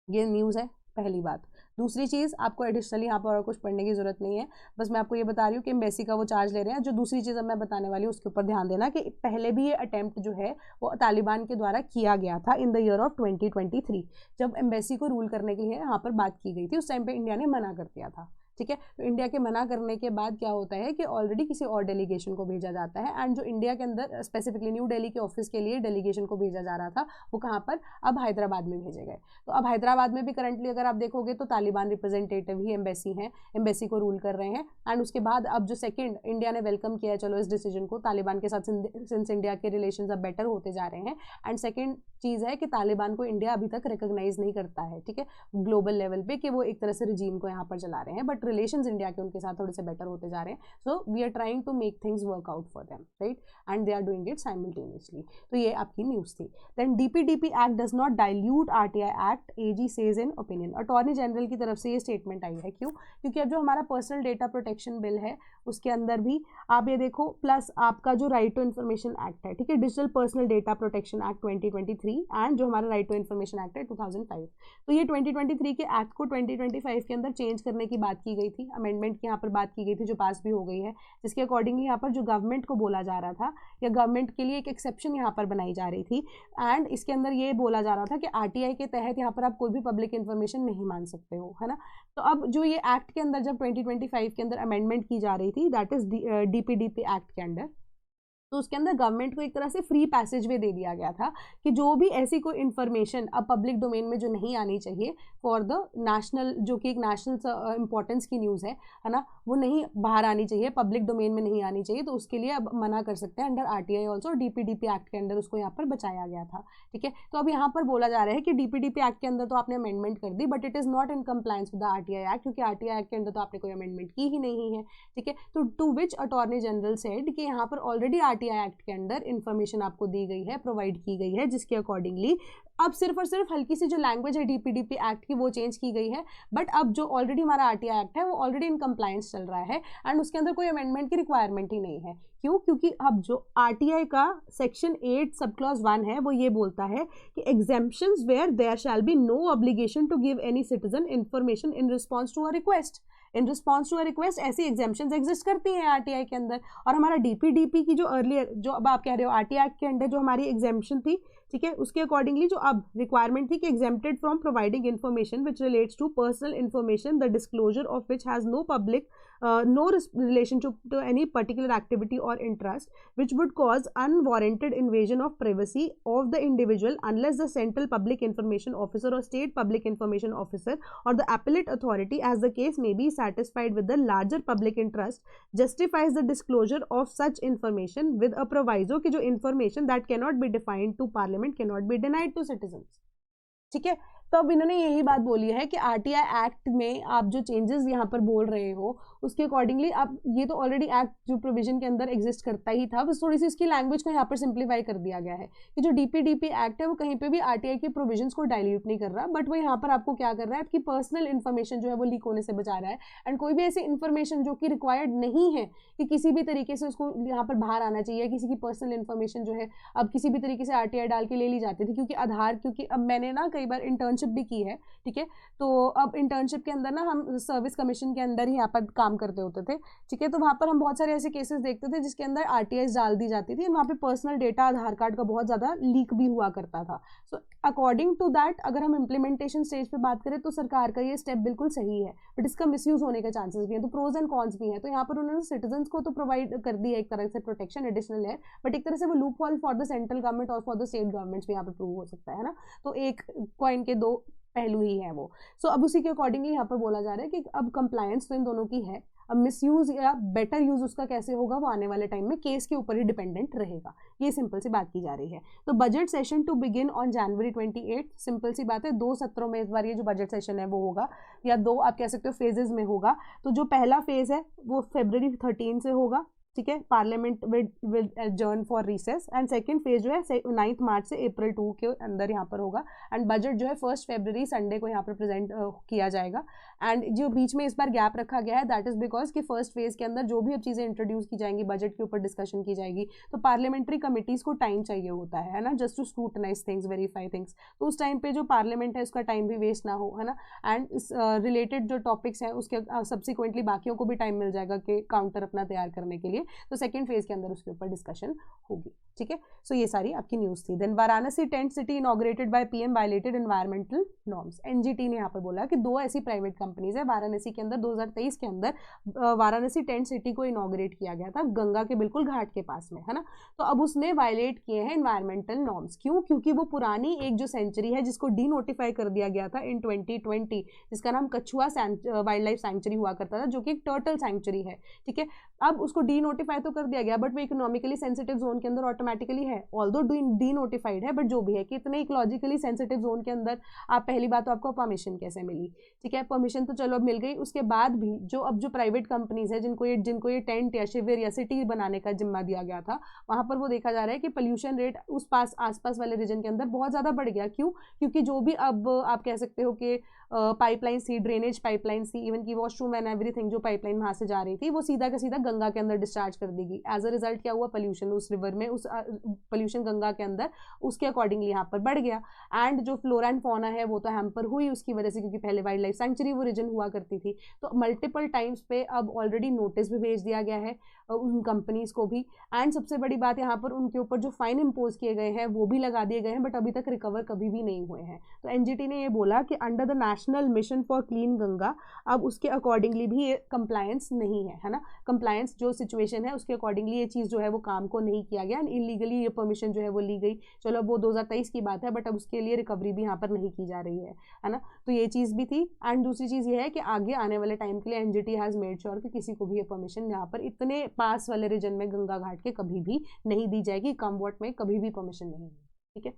ये न्यूज़ है, पहली बात। दूसरी चीज़, आपको एडिशनली यहाँ पर और कुछ पढ़ने की ज़रूरत नहीं है, बस मैं आपको ये बता रही हूँ कि एम्बेसी का वो चार्ज ले रहे हैं। जो दूसरी चीज़ अब मैं बताने वाली हूँ उसके ऊपर ध्यान देना कि पहले भी ये अटेम्प्ट जो है वो तालिबान के द्वारा किया गया था इन द ईयर ऑफ 2023, जब एम्बेसी को रूल करने के लिए यहाँ पर बात की गई थी। उस टाइम पर इंडिया ने मना कर दिया था, ठीक है। तो इंडिया के मना करने के बाद क्या होता है कि ऑलरेडी किसी और डेलीगेशन को भेजा जाता है, एंड जो इंडिया के अंदर स्पेसिफिकली न्यू दिल्ली के ऑफिस के लिए डेलीगेशन को भेजा जा रहा था वो कहाँ पर, अब हैदराबाद में भेजे गए। तो अब हैदराबाद में भी करंटली अगर आप देखोगे तो तालिबान रिप्रेजेंटेटिव ही एम्बेसी हैं, एम्बेसी को रूल कर रहे हैं। एंड उसके बाद अब जो सेकेंड इंडिया ने वेलकम किया है चलो इस डिसीजन को तालिबान के साथ, सिंस इंडिया के रिलेशन अब बेटर होते जा रहे हैं। एंड सेकेंड चीज़ है कि तालिबान को इंडिया अभी तक रिकॉग्नाइज नहीं करता है, ठीक है, ग्लोबल लेवल पे, कि वो एक तरह से रिजीम को यहाँ पर चला रहे हैं, बट रिलेशंस इंडिया के उनके साथ थोड़े से बेटर होते जा रहे हैं। So we are trying to make things work out for them, right, and they are doing it simultaneously. तो ये आपकी न्यूज़ थी। Then DPDP act does not dilute RTI act, AG says in opinion. Attorney general की तरफ से ये statement आई है। क्यों? क्योंकि अब जो हमारा पर्सनल डेटा प्रोटेक्शन बिल है उसके अंदर भी आप ये देखो, प्लस आपका जो राइट टू इन्फॉर्मेशन एक्ट है, ठीक है, digital personal data protection act 2023 and जो हमारा राइट टू इन्फॉर्मेशन एक्ट है 2005, तो ये 2023 के एक्ट को 2025 के अंदर चेंज करने की बात की गई थी, अमेंडमेंट की यहाँ पर बात की गई थी, जो पास भी हो गई है, जिसके अकॉर्डिंगली यहाँ पर जो गवर्नमेंट को बोला जा रहा था या गवर्नमेंट के लिए एक एक्सेप्शन यहाँ पर बनाई जा रही थी, एंड इसके अंदर ये बोला जा रहा था कि आरटीआई के तहत यहाँ पर आप कोई भी पब्लिक इन्फॉर्मेशन नहीं मान सकते हो, है ना। तो अब जो ये एक्ट के अंदर जब 2025 के अंदर अमेंडमेंट की जा रही थी, दैट इज डीपीडीपी एक्ट के अंडर, तो उसके अंदर गवर्नमेंट को एक तरह से फ्री पैसेज वे दे दिया गया था कि जो भी ऐसी कोई इन्फॉर्मेशन अब पब्लिक डोमेन में जो नहीं आनी चाहिए फॉर द नेशनल, जो कि एक नेशनल इंपॉर्टेंस की न्यूज़ है ना, वो नहीं बाहर आनी चाहिए, पब्लिक डोमेन में नहीं आनी चाहिए, तो उसके लिए अब मना कर सकते हैं under RTI also, DPDP act के अंदर उसको यहाँ पर बचाया गया था, ठीक है। तो अब यहाँ पर बोला जा रहा है कि डीपीडीपी एक्ट के अंदर तो आपने अमेंडमेंट कर दी, but it is not in compliance with the RTI act, क्योंकि आरटीआई एक्ट के अंदर तो आपने कोई अमेंडमेंट की ही नहीं है, ठीक है। तो to which attorney general said कि यहाँ पर ऑलरेडी आरटीआई एक्ट के अंदर इन्फॉर्मेशन आपको दी गई है, प्रोवाइड की गई है, जिसके अकॉर्डिंगली अब सिर्फ और सिर्फ हल्की सी जो लैंग्वेज है डीपीडीपी एक्ट की वो चेंज की गई है, बट अब जो ऑलरेडी हमारा आरटीआई एक्ट है वो ऑलरेडी इन कंप्लायंस चल रहा है एंड उसके अंदर कोई अमेंडमेंट की रिक्वायरमेंट ही नहीं है। क्यों? क्योंकि अब जो आरटीआई का सेक्शन 8 सब क्लॉज 1 है वो ये बोलता है कि exemptions where there shall be no obligation to give any citizen information in response to a request. In response to a request ऐसी एग्जेम्पशंस एग्जिस्ट करती हैं आरटीआई के अंदर। और हमारा डीपीडीपी की जो अर्लियर, जो अब आप कह रहे हो आरटीआई के अंडर जो हमारी एग्जेम्पशन थी, ठीक है, उसके अकॉर्डिंगली जो अब रिक्वायरमेंट थी कि exempted from providing information which relates to personal information the disclosure of which has no public no relationship to any particular activity or interest which would cause unwarranted invasion of privacy of the individual unless the central public information officer or state public information officer or the appellate authority, as the case may be, satisfied with the larger public interest justifies the disclosure of such information with a proviso कि जो information that cannot be defined to parliament cannot be denied to citizens। ठीक है, तो अब इन्होंने यही बात बोली है कि आरटीआई एक्ट में आप जो चेंजेस यहाँ पर बोल रहे हो उसके अकॉर्डिंगली आप, ये तो ऑलरेडी एक्ट जो प्रोविजन के अंदर एग्जिस्ट करता ही था, बस थोड़ी सी इसकी लैंग्वेज को यहाँ पर सिंप्लीफाई कर दिया गया है कि जो डीपीडीपी एक्ट है वो कहीं पे भी आरटीआई के प्रोविजंस को डाइल्यूट नहीं कर रहा, बट वो यहाँ पर आपको क्या कर रहा है, आपकी पर्सनल इन्फॉर्मेशन जो है वो लीक होने से बचा रहा है एंड कोई भी ऐसी इन्फॉर्मेशन जो कि रिक्वायर्ड नहीं है कि किसी भी तरीके से उसको यहाँ पर बाहर आना चाहिए, किसी की पर्सनल इन्फॉर्मेशन जो है अब किसी भी तरीके से आरटीआई डाल के ले ली जाती थी। क्योंकि आधार, क्योंकि अब मैंने ना कई बार इंटर्नशिप भी की है, ठीक है, तो अब इंटर्नशिप के अंदर ना हम सर्विस कमीशन के अंदर ही यहाँ पर काम करते होते थे, ठीक है, तो वहाँ पर हम बहुत सारे ऐसे केसेस देखते थे जिसके अंदर आरटीआई डाल दी जाती थी, वहाँ पे पर्सनल डेटा आधार कार्ड का बहुत ज़्यादा लीक भी हुआ करता था। सो अकॉर्डिंग टू दैट अगर हम इम्प्लीमेंटेशन स्टेज पे बात करें तो सरकार का ये स्टेप बिल्कुल सही है, बट इसका मिसयूज होने के चांसेस भी हैं, तो प्रोज एंड कॉन्स भी हैं। तो यहाँ पर उन्होंने सिटीजन को तो प्रोवाइड कर दी है एक तरह से प्रोटेक्शन एडिशनल है, बट एक तरह से वो loop hole for the central government और फॉर द स्टेट गवर्नमेंट्स भी यहाँ पर प्रूव हो सकता है ना, तो एक कॉइन के दो पहलू ही है वो। सो अब उसी के अकॉर्डिंगली यहाँ पर बोला जा रहा है कि अब कंप्लायंस तो इन दोनों की है, अब मिसयूज या बेटर यूज उसका कैसे होगा वो आने वाले टाइम में केस के ऊपर ही डिपेंडेंट रहेगा, ये सिंपल सी बात की जा रही है। तो budget session to begin on January 28, simple सी बात है, 2 सत्रों में इस बार ये जो बजट सेशन है वो होगा, या 2 आप कह सकते हो फेजेस में होगा। तो जो पहला फेज है वो फरवरी 13 से होगा, ठीक है, parliament will adjourn for recess, and second phase जो है 9 मार्च से अप्रैल 2 के अंदर यहाँ पर होगा, एंड बजट जो है 1 फरवरी संडे को यहाँ पर प्रेजेंट किया जाएगा। एंड जो बीच में इस बार गैप रखा गया है दैट इज बिकॉज कि फर्स्ट फेज के अंदर जो भी अब चीज़ें इंट्रोड्यूस की जाएंगी, बजट के ऊपर डिस्कशन की जाएगी, तो पार्लियामेंट्री कमिटीज़ को टाइम चाहिए होता है ना, just to scrutinise things, verify things, तो उस टाइम पे जो पार्लियामेंट है उसका टाइम भी वेस्ट ना हो, है ना, एंड इस रिलेटेड जो टॉपिक्स हैं उसके सब्सिक्वेंटली बाकियों को भी टाइम मिल जाएगा कि काउंटर अपना तैयार करने के लिए, तो सेकंड फेज के अंदर उसके ऊपर डिस्कशन होगी, ठीक है। सो ये सारी आपकी न्यूज़ थी। Then Varanasi tent city inaugurated by PM violated environmental norms. NGT ने यहाँ पर बोला कि 2 ऐसी प्राइवेट कंपनीज है वाराणसी के अंदर, 2023 के अंदर वाराणसी टेंट सिटी को इनॉग्रेट किया गया था गंगा के बिल्कुल घाट के पास में, है ना, तो अब उसने वायलेट किए हैं एनवायरमेंटल नॉर्म्स। क्यों? क्योंकि वो पुरानी एक जो सेंचुरी है जिसको डी नोटिफाई कर दिया गया था इन 2020, जिसका नाम कछुआ वाइल्ड लाइफ सेंचुरी हुआ करता था, जो कि एक टर्टल सेंचुरी है, ठीक है, अब उसको डी नोटिफाई तो कर दिया गया बट वो इकोनॉमिकली सेंसिटिव जोन के अंदर ऑटोमेटिकली है, ऑल्दो डी नोटिफाइड है, बट जो भी है कि इतने इकोलॉजिकली सेंसिटिव जोन के अंदर आप पहली बात तो आपको परमिशन कैसे मिली, ठीक है, परमिशन तो चलो अब मिल गई, उसके बाद भी जो प्राइवेट कंपनीज है जिनको ये टेंट या शिविर या सिटी बनाने का जिम्मा दिया गया था, वहां पर वो देखा जा रहा है कि पोल्यूशन रेट उस आसपास वाले रीजन के अंदर बहुत ज़्यादा बढ़ गया। क्यों? क्योंकि जो भी अब आप कह सकते हो कि पाइपलाइन थी, ड्रेनेज पाइपलाइन थी, इवन की वॉशरूम एंड एवरीथिंग जो पाइपलाइन वहाँ से जा रही थी वो सीधा का सीधा गंगा के अंदर डिस्चार्ज कर देगी। एज अ रिजल्ट क्या हुआ? पोल्यूशन उस रिवर में, उस पोल्यूशन गंगा के अंदर उसके अकॉर्डिंगली यहाँ पर बढ़ गया, एंड जो फ्लोरा एंड फौना है वो तो हैम्पर हुई उसकी वजह से, क्योंकि पहले वाइल्ड लाइफ सेंचुरी वो रीजन हुआ करती थी। तो मल्टीपल टाइम्स पे अब ऑलरेडी नोटिस भी भेज दिया गया है उन कंपनीज को भी, एंड सबसे बड़ी बात यहाँ पर उनके ऊपर जो फाइन इम्पोज किए गए हैं वो भी लगा दिए गए हैं, बट अभी तक रिकवर कभी भी नहीं हुए हैं। तो एनजीटी ने ये बोला कि under the national mission for clean Ganga अब उसके अकॉर्डिंगली भी ये कंप्लायंस नहीं है ना, कंप्लायंस जो सिचुएशन है उसके अकॉर्डिंगली ये चीज़ जो है वो काम को नहीं किया गया, इलीगली ये परमिशन जो है वो ली गई। चलो अब वो 2023 की बात है, बट अब उसके लिए रिकवरी भी यहाँ पर नहीं की जा रही है ना, तो ये चीज़ भी थी। एंड दूसरी चीज़ ये है कि आगे आने वाले टाइम के लिए एनजीटी हैज़ मेड श्योर कि किसी को भी ये परमिशन यहाँ पर इतने पास वाले रीजन में गंगा घाट के कभी भी नहीं दी जाएगी, कम वॉट में कभी भी परमिशन नहीं है, ठीक है।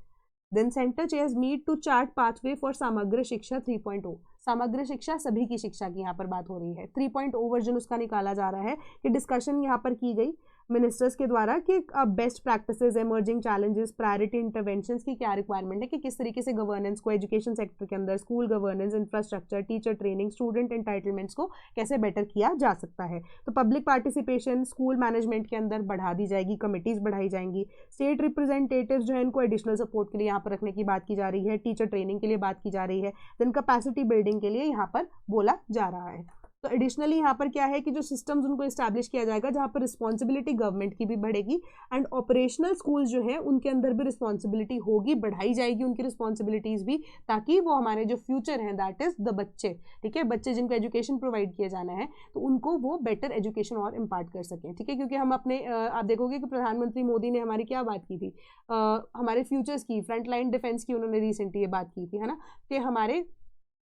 Then centre chairs meet to chart pathway for Samagra Shiksha 3.0। समग्र शिक्षा सभी की शिक्षा की यहाँ पर बात हो रही है, 3.0 वर्जन उसका निकाला जा रहा है कि डिस्कशन यहाँ पर की गई मिनिस्टर्स के द्वारा कि best practices, emerging challenges, priority interventions की क्या रिक्वायरमेंट है, कि किस तरीके से गवर्नेंस को एजुकेशन सेक्टर के अंदर, school governance, infrastructure, teacher training, student entitlements को कैसे बेटर किया जा सकता है। तो पब्लिक पार्टिसिपेशन स्कूल मैनेजमेंट के अंदर बढ़ा दी जाएगी, कमिटीज़ बढ़ाई जाएंगी, स्टेट रिप्रेजेंटेटिव्स जो है इनको एडिशनल सपोर्ट के लिए यहाँ पर रखने की बात की जा रही है, टीचर ट्रेनिंग के लिए बात की जा रही है, देन कैपेसिटी बिल्डिंग के लिए यहाँ पर बोला जा रहा है। तो एडिशनली यहाँ पर क्या है कि जो सिस्टम्स उनको इस्टेब्लिश किया जाएगा जहाँ पर रिस्पॉन्सिबिलिटी गवर्नमेंट की भी बढ़ेगी, एंड ऑपरेशनल स्कूल्स जो है उनके अंदर भी रिस्पॉन्सिबिलिटी होगी, बढ़ाई जाएगी उनकी रिस्पॉन्सिबिलिटीज़ भी, ताकि वो हमारे जो फ्यूचर हैं दैट इज़ द बच्चे, ठीक है, बच्चे जिनको एजुकेशन प्रोवाइड किया जाना है, तो उनको वो बेटर एजुकेशन और इम्पार्ट कर सकें, ठीक है। क्योंकि हम अपने आप देखोगे कि प्रधानमंत्री मोदी ने हमारी क्या बात की थी, हमारे फ्यूचर्स की, फ्रंट लाइन डिफेंस की उन्होंने रिसेंटली ये बात की थी, है ना, कि हमारे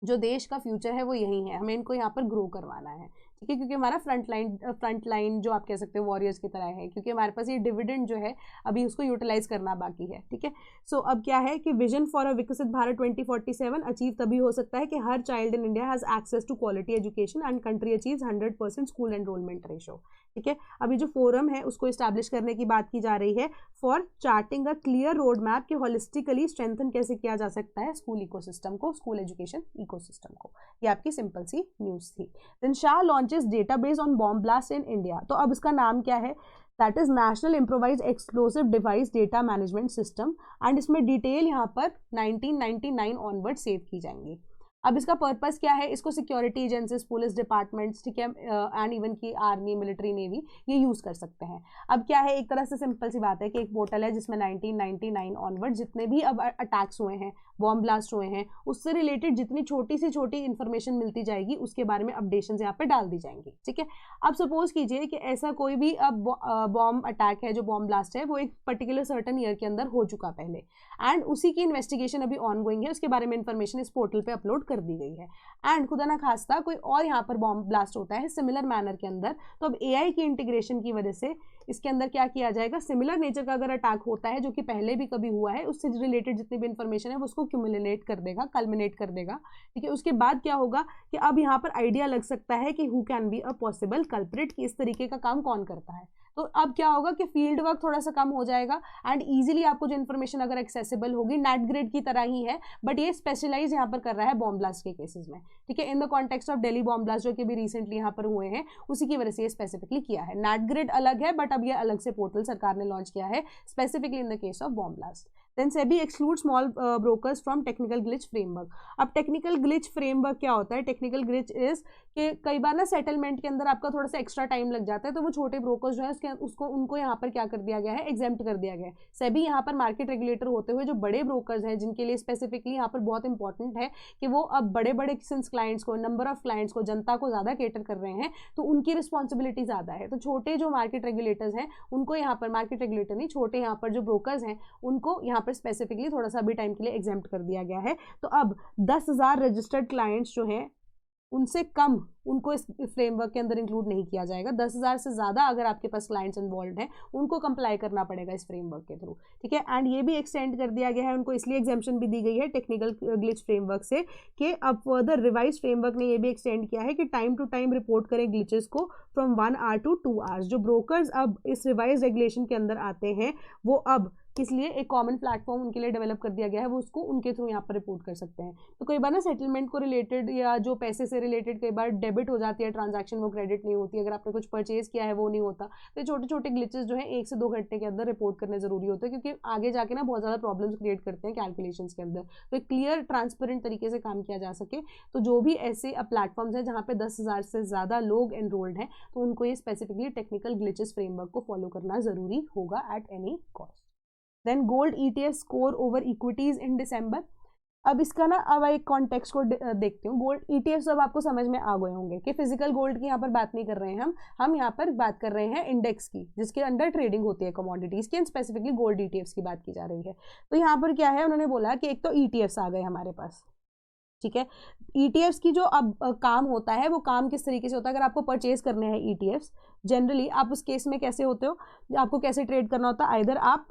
जो देश का फ्यूचर है वो यही है, हमें इनको यहाँ पर ग्रो करवाना है, ठीक है। क्योंकि हमारा फ्रंट लाइन जो आप कह सकते हो वॉरियर्स की तरह है, क्योंकि हमारे पास ये डिविडेंड जो है अभी उसको यूटिलाइज करना बाकी है, ठीक है। सो अब क्या है कि विजन फॉर अ विकसित भारत 2047 अचीव तभी हो सकता है कि हर child in India has access to quality education and country achieves 100% school enrolment ratio, ठीक है। अभी जो फोरम है उसको इस्टेब्लिश करने की बात की जा रही है for charting a clear road map कि होलिस्टिकली स्ट्रेंथन कैसे किया जा सकता है स्कूल इकोसिस्टम को, स्कूल एजुकेशन इकोसिस्टम को। ये आपकी सिंपल सी न्यूज़ थी। Then Shah launches database on bomb blast in India. तो अब इसका नाम क्या है, that is National Improvise Explosive Device Data Management System, and इसमें डिटेल यहाँ पर 1999 ऑनवर्ड सेव की जाएंगी। अब इसका पर्पस क्या है, इसको सिक्योरिटी एजेंसीज, पुलिस डिपार्टमेंट्स, ठीक है, एंड इवन की आर्मी, मिलिट्री, नेवी ये यूज़ कर सकते हैं। अब क्या है, एक तरह से सिंपल सी बात है कि एक पोर्टल है जिसमें 1999 ऑनवर्ड जितने भी अब अटैक्स हुए हैं, बॉम्ब ब्लास्ट हुए हैं, उससे रिलेटेड जितनी छोटी से छोटी इन्फॉर्मेशन मिलती जाएगी उसके बारे में अपडेशन यहाँ पे डाल दी जाएंगी, ठीक है। अब सपोज कीजिए कि ऐसा कोई भी अब बॉम्ब अटैक है, जो बॉम्ब ब्लास्ट है वो एक पर्टिकुलर सर्टन ईयर के अंदर हो चुका पहले, एंड उसी की इन्वेस्टिगेशन अभी ऑन गोइंग है, उसके बारे में इन्फॉर्मेशन इस पोर्टल पे अपलोड कर दी गई है, एंड खुदा ना खास्ता कोई और यहाँ पर बॉम्ब ब्लास्ट होता है सिमिलर मैनर के अंदर, तो अब एआई की इंटीग्रेशन की वजह से इसके अंदर क्या किया जाएगा, सिमिलर नेचर का अगर अटैक होता है जो कि पहले भी कभी हुआ है, उससे रिलेटेड जितनी भी इन्फॉर्मेशन है वो उसको क्यूमुलेट कर देगा, कल्मिनेट कर देगा, ठीक है। उसके बाद क्या होगा कि अब यहाँ पर आइडिया लग सकता है कि who can be a possible culprit, कि इस तरीके का काम कौन करता है। तो अब क्या होगा कि फील्ड वर्क थोड़ा सा कम हो जाएगा, एंड इजीली आपको जो इन्फॉर्मेशन अगर एक्सेसिबल होगी, नेट ग्रिड की तरह ही है, बट ये स्पेशलाइज यहाँ पर कर रहा है बॉम्ब ब्लास्ट के केसेस में, ठीक है। इन the context of Delhi bomb blast जो कि भी रिसेंटली यहाँ पर हुए हैं, उसी की वजह से ये स्पेसिफिकली किया है। नेट ग्रिड अलग है, बट अब ये अलग से पोर्टल सरकार ने लॉन्च किया है specifically in the case of bomb blast. Then SEBI exclude small brokers from technical glitch framework. अब टेक्निकल ग्लिच फ्रेमवर्क क्या होता है, टेक्निकल ग्लिच इज कि कई बार ना सेटलमेंट के अंदर आपका थोड़ा सा एक्स्ट्रा टाइम लग जाता है, तो वो छोटे ब्रोकर्स जो है उनको यहाँ पर क्या कर दिया गया है, एग्जेम्प्ट कर दिया गया है। सेबी यहाँ पर मार्केट रेगुलेटर होते हुए जो बड़े ब्रोकर्स हैं जिनके लिए स्पेसिफिकली यहाँ पर बहुत इंपॉर्टेंट है कि वो अब बड़े बड़े सिंस क्लाइंट्स को, नंबर ऑफ क्लाइंट्स को, जनता को ज़्यादा केटर कर रहे हैं, तो उनकी रिस्पॉन्सिबिलिटी ज़्यादा है। तो छोटे जो मार्केट रेगुलेटर्स हैं उनको यहाँ पर, मार्केट रेगुलेटर नहीं, छोटे यहाँ पर जो ब्रोकर्स हैं उनको यहाँ पर स्पेसिफिकली थोड़ा सा भी टाइम के लिए एग्जेम्प्ट कर दिया गया है। तो अब 10,000 रजिस्टर्ड क्लाइंट्स जो हैं उनसे कम उनको इस फ्रेमवर्क के अंदर इंक्लूड नहीं किया जाएगा। 10,000 से ज़्यादा अगर आपके पास क्लाइंट्स इन्वॉल्व हैं उनको कंप्लाई करना पड़ेगा इस फ्रेमवर्क के थ्रू, ठीक है। एंड ये भी एक्सटेंड कर दिया गया है, उनको इसलिए एग्जेम्पशन भी दी गई है टेक्निकल ग्लिच फ्रेमवर्क से कि अब फर्दर रिवाइज फ्रेमवर्क ने ये भी एक्सटेंड किया है कि टाइम टू टाइम रिपोर्ट करें ग्लिचेस को फ्रॉम 1 आवर to 2 आवर्स। जो ब्रोकर्स अब इस रिवाइज रेगुलेशन के अंदर आते हैं वो अब इसलिए एक कॉमन प्लेटफॉर्म उनके लिए डेवलप कर दिया गया है, वो उसको उनके थ्रू यहाँ पर रिपोर्ट कर सकते हैं। तो कई बार ना सेटलमेंट को रिलेटेड या जो पैसे से रिलेटेड कई बार डेबिट हो जाती है ट्रांजैक्शन, वो क्रेडिट नहीं होती, अगर आपने कुछ परचेज किया है वो नहीं होता, तो छोटे छोटे ग्लिचेस जो है 1 से 2 घंटे के अंदर रिपोर्ट करने जरूरी होते हैं, क्योंकि आगे जाके ना बहुत ज़्यादा प्रॉब्लम्स क्रिएट करते हैं कैलकुलेशंस के अंदर। तो एक क्लियर ट्रांसपेरेंट तरीके से काम किया जा सके, तो जो भी ऐसे प्लेटफॉर्म्स हैं जहाँ पे 10,000 से ज़्यादा लोग एनरोल्ड हैं, तो उनको ये स्पेसिफिकली टेक्निकल ग्लिचेस फ्रेमवर्क को फॉलो करना जरूरी होगा at any cost. Then gold ETF score over equities in December. अब इसका ना अब एक कॉन्टेक्स्ट को देखते हूँ। गोल्ड ETF अब आपको समझ में आ गए होंगे कि फिजिकल गोल्ड की यहाँ पर बात नहीं कर रहे हैं हम यहाँ पर बात कर रहे हैं इंडेक्स की, जिसके अंडर ट्रेडिंग होती है कमोडिटीज़ की, एंड स्पेसिफिकली गोल्ड ETFs की बात की जा रही है। तो यहाँ पर क्या है, उन्होंने बोला कि एक तो ETFs आ गए हमारे पास, ठीक है। ETFs की जो अब काम होता है वो काम किस तरीके से होता है, अगर आपको परचेज करने हैं ETFs, जनरली आप उस केस में कैसे होते हो, आपको कैसे ट्रेड करना होता है, आइदर आप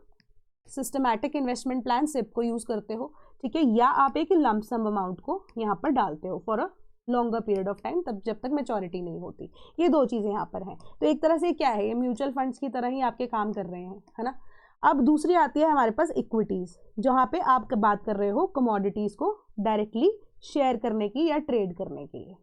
सिस्टमैटिक इन्वेस्टमेंट प्लान SIP को यूज़ करते हो, ठीक है, या आप एक लंप सम अमाउंट को यहाँ पर डालते हो for a longer period of time, तब जब तक मैच्योरिटी नहीं होती। ये दो चीज़ें यहाँ पर हैं। तो एक तरह से क्या है, ये म्यूचुअल फंड्स की तरह ही आपके काम कर रहे हैं, है ना। अब दूसरी आती है हमारे पास इक्विटीज़, जहाँ पे आप बात कर रहे हो कमोडिटीज़ को डायरेक्टली शेयर करने की या ट्रेड करने के लिए,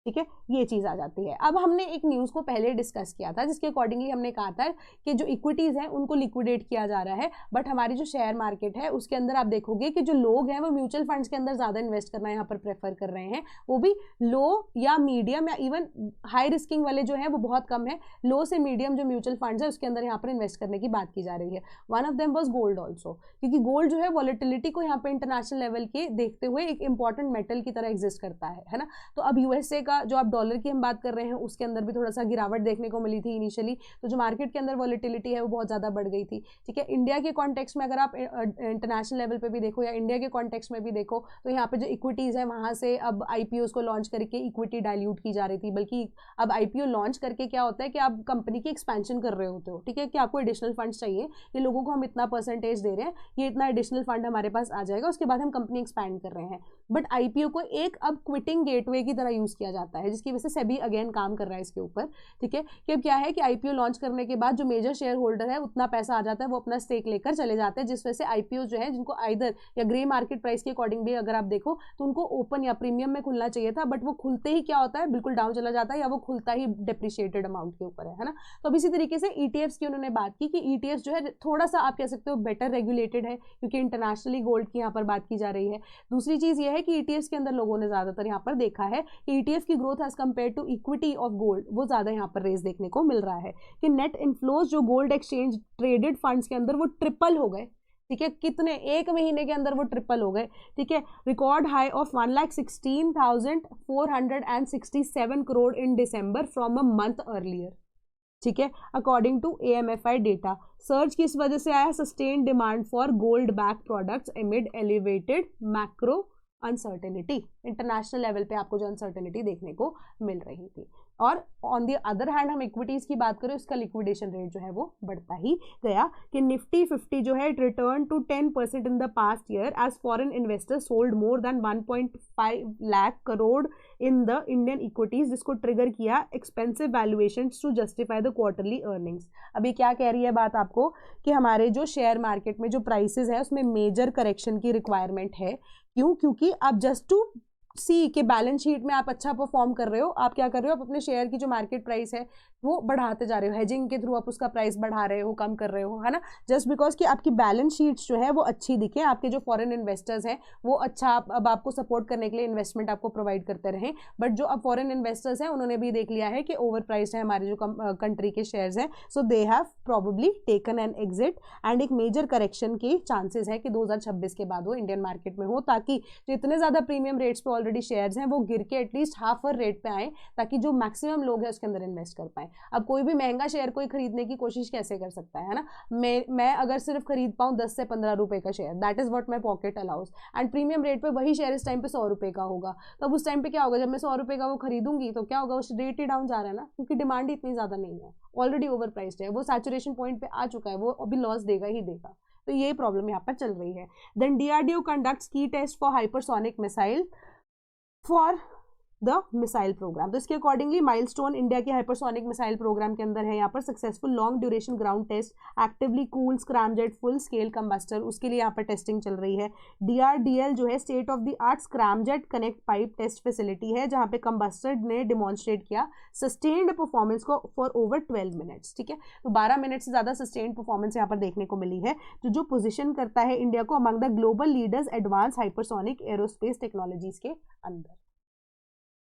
ठीक है, ये चीज़ आ जाती है। अब हमने एक न्यूज़ को पहले डिस्कस किया था जिसके अकॉर्डिंगली हमने कहा था कि जो इक्विटीज़ हैं उनको लिक्विडेट किया जा रहा है, बट हमारी जो शेयर मार्केट है उसके अंदर आप देखोगे कि जो लोग हैं वो म्यूचुअल फंड्स के अंदर ज़्यादा इन्वेस्ट करना यहाँ पर प्रेफर कर रहे हैं, वो भी लो या मीडियम या इवन हाई रिस्किंग वाले जो हैं वो बहुत कम है। लो से मीडियम जो म्यूचुअल फंड्स है उसके अंदर यहाँ पर इन्वेस्ट करने की बात की जा रही है। One of them was gold also, क्योंकि गोल्ड जो है वॉलेटिलिटी को यहाँ पर इंटरनेशनल लेवल के देखते हुए एक इंपॉर्टेंट मेटल की तरह एग्जिस्ट करता है ना। तो अब यूएसए का जो आप डॉलर की हम बात कर रहे हैं उसके अंदर भी थोड़ा सा गिरावट देखने को मिली थी इनिशियली, तो जो मार्केट के अंदर वॉलेटिलिटी है वो बहुत ज़्यादा बढ़ गई थी, ठीक है। इंडिया के कॉन्टेक्स्ट में अगर आप इंटरनेशनल लेवल पे भी देखो या इंडिया के कॉन्टेक्स्ट में भी देखो तो यहाँ पे जो इक्विटीज़ है वहाँ से अब आईपीओ को लॉन्च करके इक्विटी डाइल्यूट की जा रही थी, बल्कि अब आईपीओ लॉन्च करके क्या होता है कि आप कंपनी की एक्सपेंशन कर रहे होते हो, ठीक है, कि आपको एडिशनल फंड्स चाहिए, ये लोगों को हम इतना परसेंटेज दे रहे हैं, ये इतना एडिशनल फंड हमारे पास आ जाएगा, उसके बाद हम कंपनी एक्सपैंड कर रहे हैं। बट आईपीओ को एक अब क्विटिंग गेटवे की तरह यूज़ किया जाता है, जिसकी वजह से सेबी अगेन काम कर रहा है इसके ऊपर, ठीक है, कि अब क्या है कि आईपीओ लॉन्च करने के बाद जो मेजर शेयर होल्डर है उतना पैसा आ जाता है, वो अपना स्टेक लेकर चले जाते हैं, जिस वजह से आईपीओ जो है जिनको आइदर या ग्रे मार्केट प्राइस के अकॉर्डिंग भी अगर आप देखो तो उनको ओपन या प्रीमियम में खुलना चाहिए था, बट वो खुलते ही क्या होता है बिल्कुल डाउन चला जाता है, या वो खुलता ही डेप्रिशिएटेड अमाउंट के ऊपर है ना। तो अब इसी तरीके से ईटीएफ्स की उन्होंने बात की कि ईटीएफ्स जो है थोड़ा सा आप कह सकते हो बेटर रेगुलेटेड है, क्योंकि इंटरनेशनली गोल्ड की यहाँ पर बात की जा रही है। दूसरी चीज़ ये है कि ईटीएफ्स के अंदर लोगों ने ज़्यादातर यहाँ पर देखा है कि ईटीएफ की growth as compare to equity of gold वो ज़्यादा यहाँ पर रेस देखने को मिल रहा है, कि नेट इनफ्लोज जो गोल्ड एक्सचेंज ट्रेडेड फंड्स के अंदर वो ट्रिपल हो गए, ठीक है, कितने एक महीने के अंदर वो ट्रिपल हो गए, ठीक है। Record high of 1,16,467 crore in December from a month earlier, ठीक है, according to AMFI data. Surge किस वजह से आया, sustain demand for gold back products amid elevated macro uncertainty, international level पे आपको जो अनसर्टेनिटी देखने को मिल रही थी। और ऑन द अदर हैंड हम इक्विटीज़ की बात करें, उसका लिक्विडेशन रेट जो है वो बढ़ता ही गया, कि निफ्टी 50 जो है it return to 10% in the past year as foreign investors sold more than 1.5 lakh crore in the Indian equities, जिसको ट्रिगर किया expensive valuations to justify the quarterly earnings. अभी क्या कह रही है बात आपको कि हमारे जो शेयर मार्केट में जो प्राइसेस है उसमें मेजर करेक्शन की रिक्वायरमेंट है। क्यों? क्योंकि आप जस्ट टू सी के बैलेंस शीट में आप अच्छा परफॉर्म कर रहे हो, आप क्या कर रहे हो, आप अपने शेयर की जो मार्केट प्राइस है वो बढ़ाते जा रहे हो, हेजिंग के थ्रू आप उसका प्राइस बढ़ा रहे हो, कम कर रहे हो, है ना, जस्ट बिकॉज कि आपकी बैलेंस शीट्स जो है वो अच्छी दिखे, आपके जो फॉरेन इन्वेस्टर्स हैं वो अच्छा अब आपको सपोर्ट करने के लिए इन्वेस्टमेंट आपको प्रोवाइड करते रहें। बट जो अब फॉरेन इन्वेस्टर्स हैं उन्होंने भी देख लिया है कि ओवर प्राइस है हमारे जो कंट्री के शेयर्स हैं, so they have probably taken an exit, and एक मेजर करेक्शन के चांसेस है कि 2026 के बाद वो इंडियन मार्केट में हो, ताकि जो इतने ज़्यादा प्रीमियम रेट्स पे ऑलरेडी शेयर्स हैं वो गिर के एटलीस्ट हाफ रेट पे आए, ताकि जो मैक्सिमम लोग हैं उसके अंदर इन्वेस्ट कर पाएं। अब कोई भी महंगा शेयर कोई खरीदने की कोशिश कैसे कर सकता है ना, मैं अगर सिर्फ खरीद पाऊँ 10 से 15 रुपए का share, that is what my pocket allows, and premium rate पे वही शेयर इस टाइम पे 100 रुपए का होगा, तब उस टाइम पे क्या होगा, जब मैं 100 रुपए का वो खरीदूंगी तो क्या होगा, उस रेट ही डाउन जा रहा है ना, क्योंकि डिमांड ही इतनी ज़्यादा नहीं है, ऑलरेडी ओवर प्राइस्ड है, वो सैचुरेशन पॉइंट पे आ चुका है, वो अभी लॉस देगा ही देगा। तो ये प्रॉब्लम यहाँ पर चल रही है। Then DRDO conducts key test for hypersonic missile for the missile programme. तो इसके अकॉर्डिंगली माइलस्टोन इंडिया के हाइपरसोनिक मिसाइल प्रोग्राम के अंदर है यहाँ पर successful long duration ground test, actively cooled scramjet full scale combustor, उसके लिए यहाँ पर टेस्टिंग चल रही है। DRDL जो है state of the art scramjet connect pipe test facility है, जहाँ पे कंबस्टर ने डिमॉन्स्ट्रेट किया सस्टेन्ड परफॉर्मेंस को फॉर ओवर 12 मिनट्स, ठीक है, तो 12 मिनट से ज़्यादा सस्टेन्ड परफॉर्मेंस यहाँ पर देखने को मिली है, जो पोजिशन करता है इंडिया को among the global leaders advance hypersonic aerospace technologies के अंदर।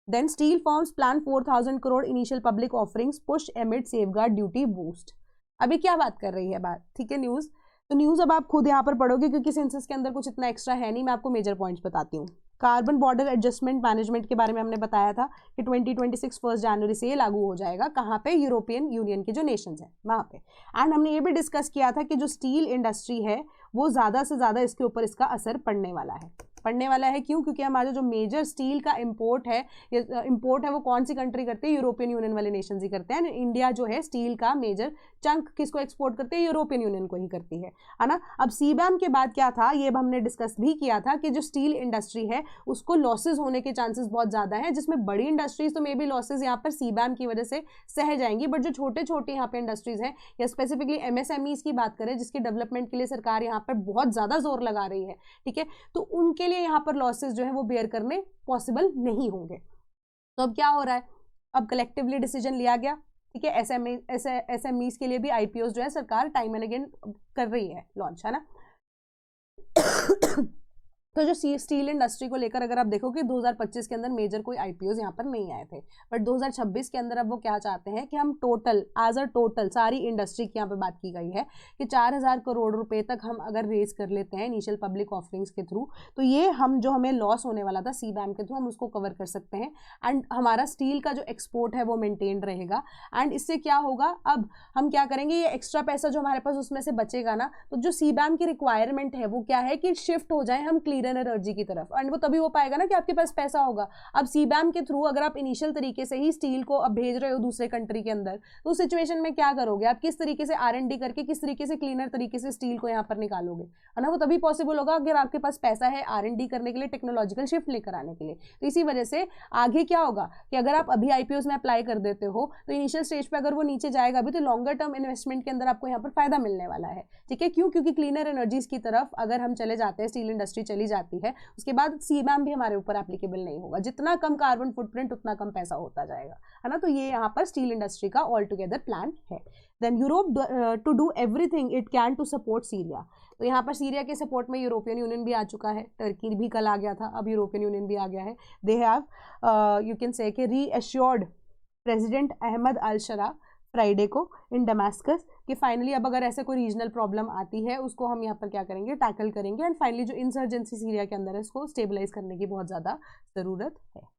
Then steel firms plan 4,000 crore initial public offerings push amid safeguard duty boost। अभी क्या बात कर रही है बात, ठीक है, न्यूज़, तो न्यूज़ अब आप खुद यहाँ पर पढ़ोगे क्योंकि सेंसस के अंदर कुछ इतना एक्स्ट्रा है नहीं, मैं आपको मेजर पॉइंट्स बताती हूँ। कार्बन बॉर्डर एडजस्टमेंट मैनेजमेंट के बारे में हमने बताया था कि 2026 1 जनवरी से ये लागू हो जाएगा, कहाँ पे, यूरोपियन यूनियन के जो नेशंस हैं वहाँ पे। एंड हमने ये भी डिस्कस किया था कि जो स्टील इंडस्ट्री है वो ज़्यादा से ज़्यादा इसके ऊपर इसका असर पड़ने वाला है, पढ़ने वाला है। क्यों? क्योंकि हमारा जो मेजर स्टील का इंपोर्ट है वो कौन सी कंट्री करते हैं? यूरोपियन यूनियन वाले नेशन ही करते हैं। इंडिया जो है स्टील का मेजर चंक किसको एक्सपोर्ट करते हैं? यूरोपियन यूनियन को ही करती है ना। अब सीबैम के बाद क्या था, ये हमने डिस्कस भी किया था कि जो स्टील इंडस्ट्री है उसको लॉसेज होने के चांसेस बहुत ज्यादा है, जिसमें बड़ी इंडस्ट्रीज तो मे बी लॉसेज यहाँ पर सीबैम की वजह से सह जाएंगी, बट जो छोटे छोटे यहाँ पे इंडस्ट्रीज हैं या स्पेसिफिकली एमएसएमईज की बात करें जिसकी डेवलपमेंट के लिए सरकार यहाँ पर बहुत ज्यादा जोर लगा रही है, ठीक है, तो उनके लिए यहाँ पर लॉसेज जो है वो बेयर करने पॉसिबल नहीं होंगे। तो अब क्या हो रहा है, अब कलेक्टिवली डिसीजन लिया गया, ठीक है, एसएमईज के लिए भी आईपीओ जो है सरकार टाइम एंड अगेन कर रही है लॉन्च, है ना। तो जो स्टील इंडस्ट्री को लेकर अगर आप देखो कि 2025 के अंदर मेजर कोई आईपीओ यहाँ पर नहीं आए थे, बट 2026 के अंदर अब वो क्या चाहते हैं कि हम टोटल एज अ टोटल सारी इंडस्ट्री की यहाँ पे बात की गई है कि 4000 करोड़ रुपए तक हम अगर रेज कर लेते हैं इनिशियल पब्लिक ऑफरिंग्स के थ्रू, तो ये हम जो हमें लॉस होने वाला था सीबैम के थ्रू हम उसको कवर कर सकते हैं, एंड हमारा स्टील का जो एक्सपोर्ट है वो मेंटेन रहेगा। एंड इससे क्या होगा, अब हम क्या करेंगे, ये एक्स्ट्रा पैसा जो हमारे पास उसमें से बचेगा ना, तो जो सीबैम की रिक्वायरमेंट है वो क्या है कि शिफ्ट हो जाए हम क्लीन एनर्जी की तरफ, एंड वो तभी हो पाएगा ना कि आपके पास पैसा होगा। अब सीबैम के थ्रू अगर आप इनिशियल तरीके से ही स्टील को अब भेज रहे हो दूसरे कंट्री के अंदर, तो उस सिचुएशन में क्या करोगे आप, किस तरीके से R&D करके किस तरीके से क्लीनर तरीके से स्टील को यहाँ पर निकालोगे, है ना। वो तभी पॉसिबल होगा अगर आपके पास पैसा है R&D करने के लिए, टेक्नोलॉजिकल शिफ्ट लेकर आने के लिए। तो इसी वजह से आगे क्या होगा कि अगर आप अभी आईपीओ में अप्लाई कर देते हो तो इनिशियल स्टेज पर अगर वो नीचे जाएगा भी तो लॉन्गर टर्म इन्वेस्टमेंट के अंदर आपको यहाँ पर फायदा मिलने वाला है, ठीक है। क्यों? क्योंकि क्लीनर एनर्जीज की तरफ अगर हम चले जाते हैं, स्टील इंडस्ट्री चली जाती है, उसके बाद सीबैम भी हमारे ऊपर एप्लीकेबल नहीं होगा, जितना कम कार्बन फुटप्रिंट उतना कम पैसा होता जाएगा, है ना। तो ये यहाँ पर स्टील इंडस्ट्री का ऑल टुगेदर प्लान है। Then Europe to do everything it can to support Syria, तो यहाँ पर सीरिया के सपोर्ट में यूरोपियन यूनियन भी आ चुका है, टर्की भी कल आ गया था, अब यूरोपियन यूनियन भी आ गया है। They have you can say कि रीअश्योर्ड प्रेसिडेंट अहमद अल शरा फ्राइडे को इन डमास्कस कि फाइनली अब अगर ऐसे कोई रीजनल प्रॉब्लम आती है उसको हम यहाँ पर क्या करेंगे, टैकल करेंगे, एंड फाइनली जो इंसर्जेंसी सीरिया के अंदर है इसको स्टेबलाइज करने की बहुत ज़्यादा ज़रूरत है।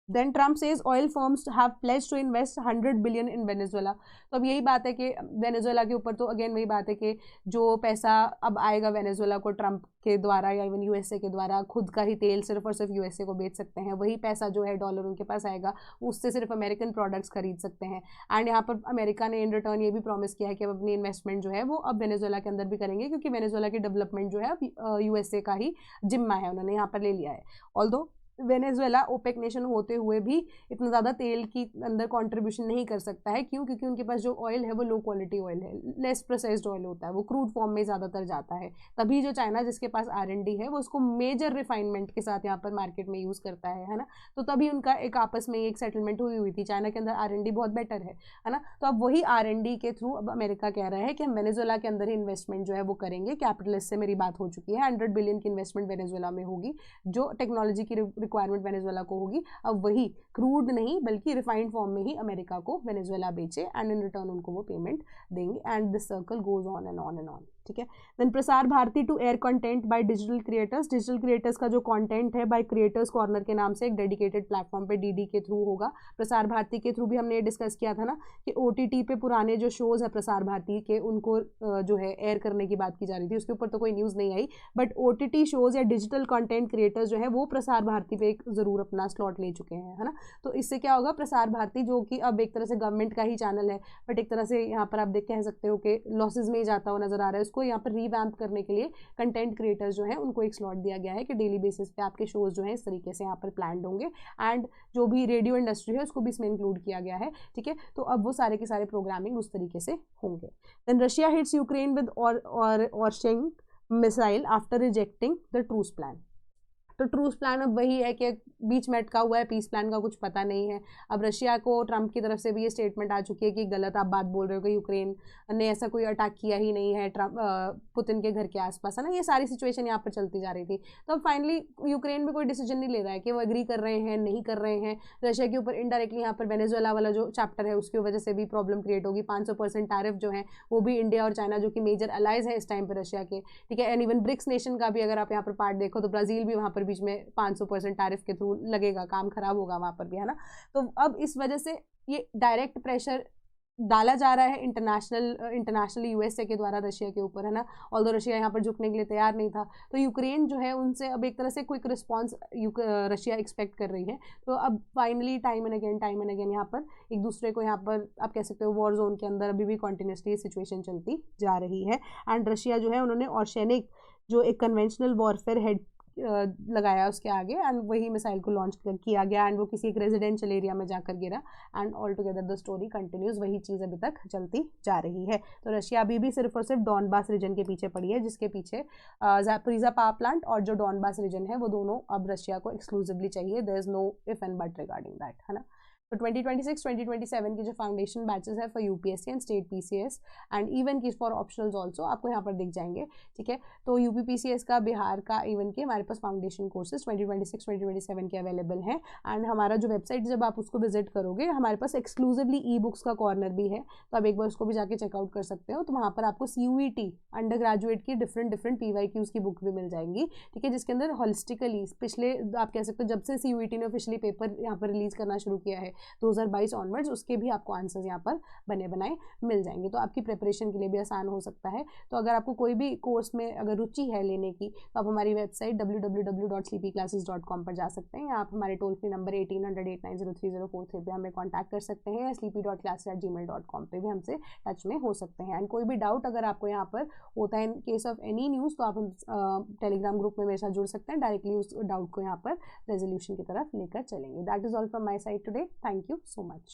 Then Trump says oil firms have pledged to invest 100 billion in Venezuela। तो अब यही बात है कि वेनेजुएला के ऊपर तो अगेन वही बात है कि जो पैसा अब आएगा वेनेजुएला को ट्रंप के द्वारा या इवन यूएसए के द्वारा, खुद का ही तेल सिर्फ और सिर्फ यूएसए को बेच सकते हैं, वही पैसा जो है डॉलर उनके पास आएगा, उससे सिर्फ अमेरिकन प्रोडक्ट्स खरीद सकते हैं। एंड यहाँ पर अमेरिका ने इन रिटर्न ये भी प्रॉमिस किया है कि अब अपनी इन्वेस्टमेंट जो है वो अब वेनेजुएला के अंदर भी करेंगे, क्योंकि वेनेजुएला की डेवलपमेंट जो है अब यूएसए का ही जिम्मा है, उन्होंने यहाँ पर ले लिया है। ऑल्दो वेनेजुएला ओपेक नेशन होते हुए भी इतना ज़्यादा तेल की अंदर कंट्रीब्यूशन नहीं कर सकता है। क्यों? क्योंकि उनके पास जो ऑयल है वो लो क्वालिटी ऑयल है, लेस प्रोसेस्ड ऑयल होता है, वो क्रूड फॉर्म में ज़्यादातर जाता है। तभी जो चाइना जिसके पास R&D है वो उसको मेजर रिफाइनमेंट के साथ यहाँ पर मार्केट में यूज़ करता है ना। तो तभी उनका एक आपस में एक सेटलमेंट हुई थी, चाइना के अंदर R&D बहुत बेटर है ना। तो अब वही R&D के थ्रू अब अमेरिका कह रहा है कि हम वेनेजुएला के अंदर ही इन्वेस्टमेंट जो है वो करेंगे। कैपिटलिस्ट से मेरी बात हो चुकी है, 100 बिलियन की इन्वेस्टमेंट वेनेजुएला में होगी, जो टेक्नोलॉजी की रिक्वायरमेंट वेनेजुएला को होगी। अब वही क्रूड नहीं बल्कि रिफाइंड फॉर्म में ही अमेरिका को वेनेजुएला बेचे, एंड इन रिटर्न उनको वो पेमेंट देंगे, and this circle goes on and on and on, ठीक है। Then Prasar Bharati to air content by digital creators, digital creators का जो कंटेंट है बाय क्रिएटर्स कॉर्नर के नाम से एक डेडिकेटेड प्लेटफॉर्म पे डीडी के थ्रू होगा। प्रसार भारती के थ्रू भी हमने ये डिस्कस किया था ना कि OTT पे पुराने जो शोज है प्रसार भारती के उनको जो है एयर करने की बात की जा रही थी, उसके ऊपर तो कोई न्यूज़ नहीं आई, बट OTT शोज या डिजिटल कंटेंट क्रिएटर्स जो है वो प्रसार भारती पे एक ज़रूर अपना स्लॉट ले चुके हैं, है ना। तो इससे क्या होगा, प्रसार भारती जो कि अब एक तरह से गवर्नमेंट का ही चैनल है, बट एक तरह से यहाँ पर आप देख कह सकते हो कि लॉसेज में ही जाता हुआ नजर आ रहा है, उसको यहाँ पर रीवैम्प करने के लिए कंटेंट क्रिएटर्स जो है उनको एक स्लॉट दिया गया है कि डेली बेसिस पे आपके शोज जो है इस तरीके से यहाँ पर प्लान्ड होंगे, एंड जो भी रेडियो इंडस्ट्री है उसको भी इसमें इंक्लूड किया गया है, ठीक है। तो अब वो सारे के सारे प्रोग्रामिंग उस तरीके से होंगे। Then Russia hits Ukraine with Oreshnik missile after rejecting the truce plan. तो ट्रूस प्लान अब वही है कि बीच में अटका हुआ है, पीस प्लान का कुछ पता नहीं है। अब रशिया को ट्रंप की तरफ से भी ये स्टेटमेंट आ चुकी है कि गलत आप बात बोल रहे हो कि यूक्रेन ने ऐसा कोई अटैक किया ही नहीं है ट्रंप पुतिन के घर के आसपास, है ना। ये सारी सिचुएशन यहाँ पर चलती जा रही थी। तो अब फाइनली यूक्रेन भी कोई डिसीजन नहीं ले रहा है कि वो एग्री कर रहे हैं नहीं कर रहे हैं। रशिया के ऊपर इनडायरेक्टली यहाँ पर वेनेजुएला वाला जो चैप्टर है उसकी वजह से भी प्रॉब्लम क्रिएट होगी। 500% टैरिफ जो है वो भी इंडिया और चाइना जो कि मेजर अलाइज है इस टाइम पर रशिया के, ठीक है। एंड इवन ब्रिक्स नेशन का भी अगर आप यहाँ पर पार्ट देखो तो ब्राज़ील भी वहाँ पर बीच में 500% टैरिफ के थ्रू लगेगा, काम खराब होगा वहाँ पर भी, है ना। तो अब इस वजह से ये डायरेक्ट प्रेशर डाला जा रहा है इंटरनेशनली यूएसए के द्वारा रशिया के ऊपर, है ना, ऑल्दो रशिया यहाँ पर झुकने के लिए तैयार नहीं था। तो यूक्रेन जो है उनसे अब एक तरह से क्विक रिस्पॉन्स रशिया एक्सपेक्ट कर रही है। तो अब फाइनली टाइम एंड अगेन यहाँ पर एक दूसरे को, यहाँ पर आप कह सकते हो वॉर जोन के अंदर अभी भी कॉन्टिन्यूसली सिचुएशन चलती जा रही है। एंड रशिया जो है उन्होंने ऑर्शेनिक जो एक कन्वेंशनल वॉरफेयर हेड लगाया उसके आगे, एंड वही मिसाइल को लॉन्च किया गया, एंड वो किसी एक रेजिडेंशियल एरिया में जाकर गिरा, and all together the story continues, वही चीज़ अभी तक चलती जा रही है। तो रशिया अभी भी सिर्फ और सिर्फ डॉनबास रीजन के पीछे पड़ी है, जिसके पीछे ज़ैपोरिज़िया पावर प्लांट और जो डॉनबास रीजन है वो दोनों अब रशिया को एक्सक्लूसिवली चाहिए। There is no if and but regarding that, है ना। तो 2026-2027 की जो फाउंडेशन बैचेस है for UPSC and state PCS and even की फॉर ऑप्शनल्स ऑल्सो आपको यहाँ पर दिख जाएंगे, ठीक है। तो यूपी पीसीएस का, बिहार का, इवन के हमारे पास फाउंडेशन कोर्सेज 2026-2027 के अवेलेबल हैं। एंड हमारा जो वेबसाइट, जब आप उसको विजिट करोगे, हमारे पास एक्सक्लूसिवली ई बुक्स का कॉर्नर भी है, तो आप एक बार उसको भी जाके चेकआउट कर सकते हो। तो वहाँ पर आपको CUET अंडर ग्रेजुएट की डिफरेंट PYQs की बुक भी मिल जाएंगी, ठीक है, जिसके अंदर हॉलिस्टिकली पिछले आप कह सकते हो जब से CUET ने ऑफिशियली पेपर यहाँ पर रिलीज करना शुरू किया है 2022 ऑनवर्ड्स, उसके भी आपको आंसर्स यहाँ पर बने बनाए मिल जाएंगे। तो आपकी प्रिपरेशन के लिए भी आसान हो सकता है। तो अगर आपको कोई भी कोर्स में अगर रुचि है लेने की, तो आप हमारी वेबसाइट www.sleepyclasses.com पर जा सकते हैं, या आप हमारे टोल फ्री नंबर 1800-8903-043 पे हमें कॉन्टैक्ट कर सकते हैं, या sleepy.classes@gmail.com पे भी हमसे टच में हो सकते हैं। एंड कोई भी डाउट अगर आपको यहाँ पर होता है इन केस ऑफ एनी न्यूज़, तो आप हम टेलीग्राम ग्रुप में मेरे साथ जुड़ सकते हैं, डायरेक्टली उस डाउट को यहाँ पर रेजोल्यूशन की तरफ लेकर चलेंगे। That is all from my side today. Thank you so much.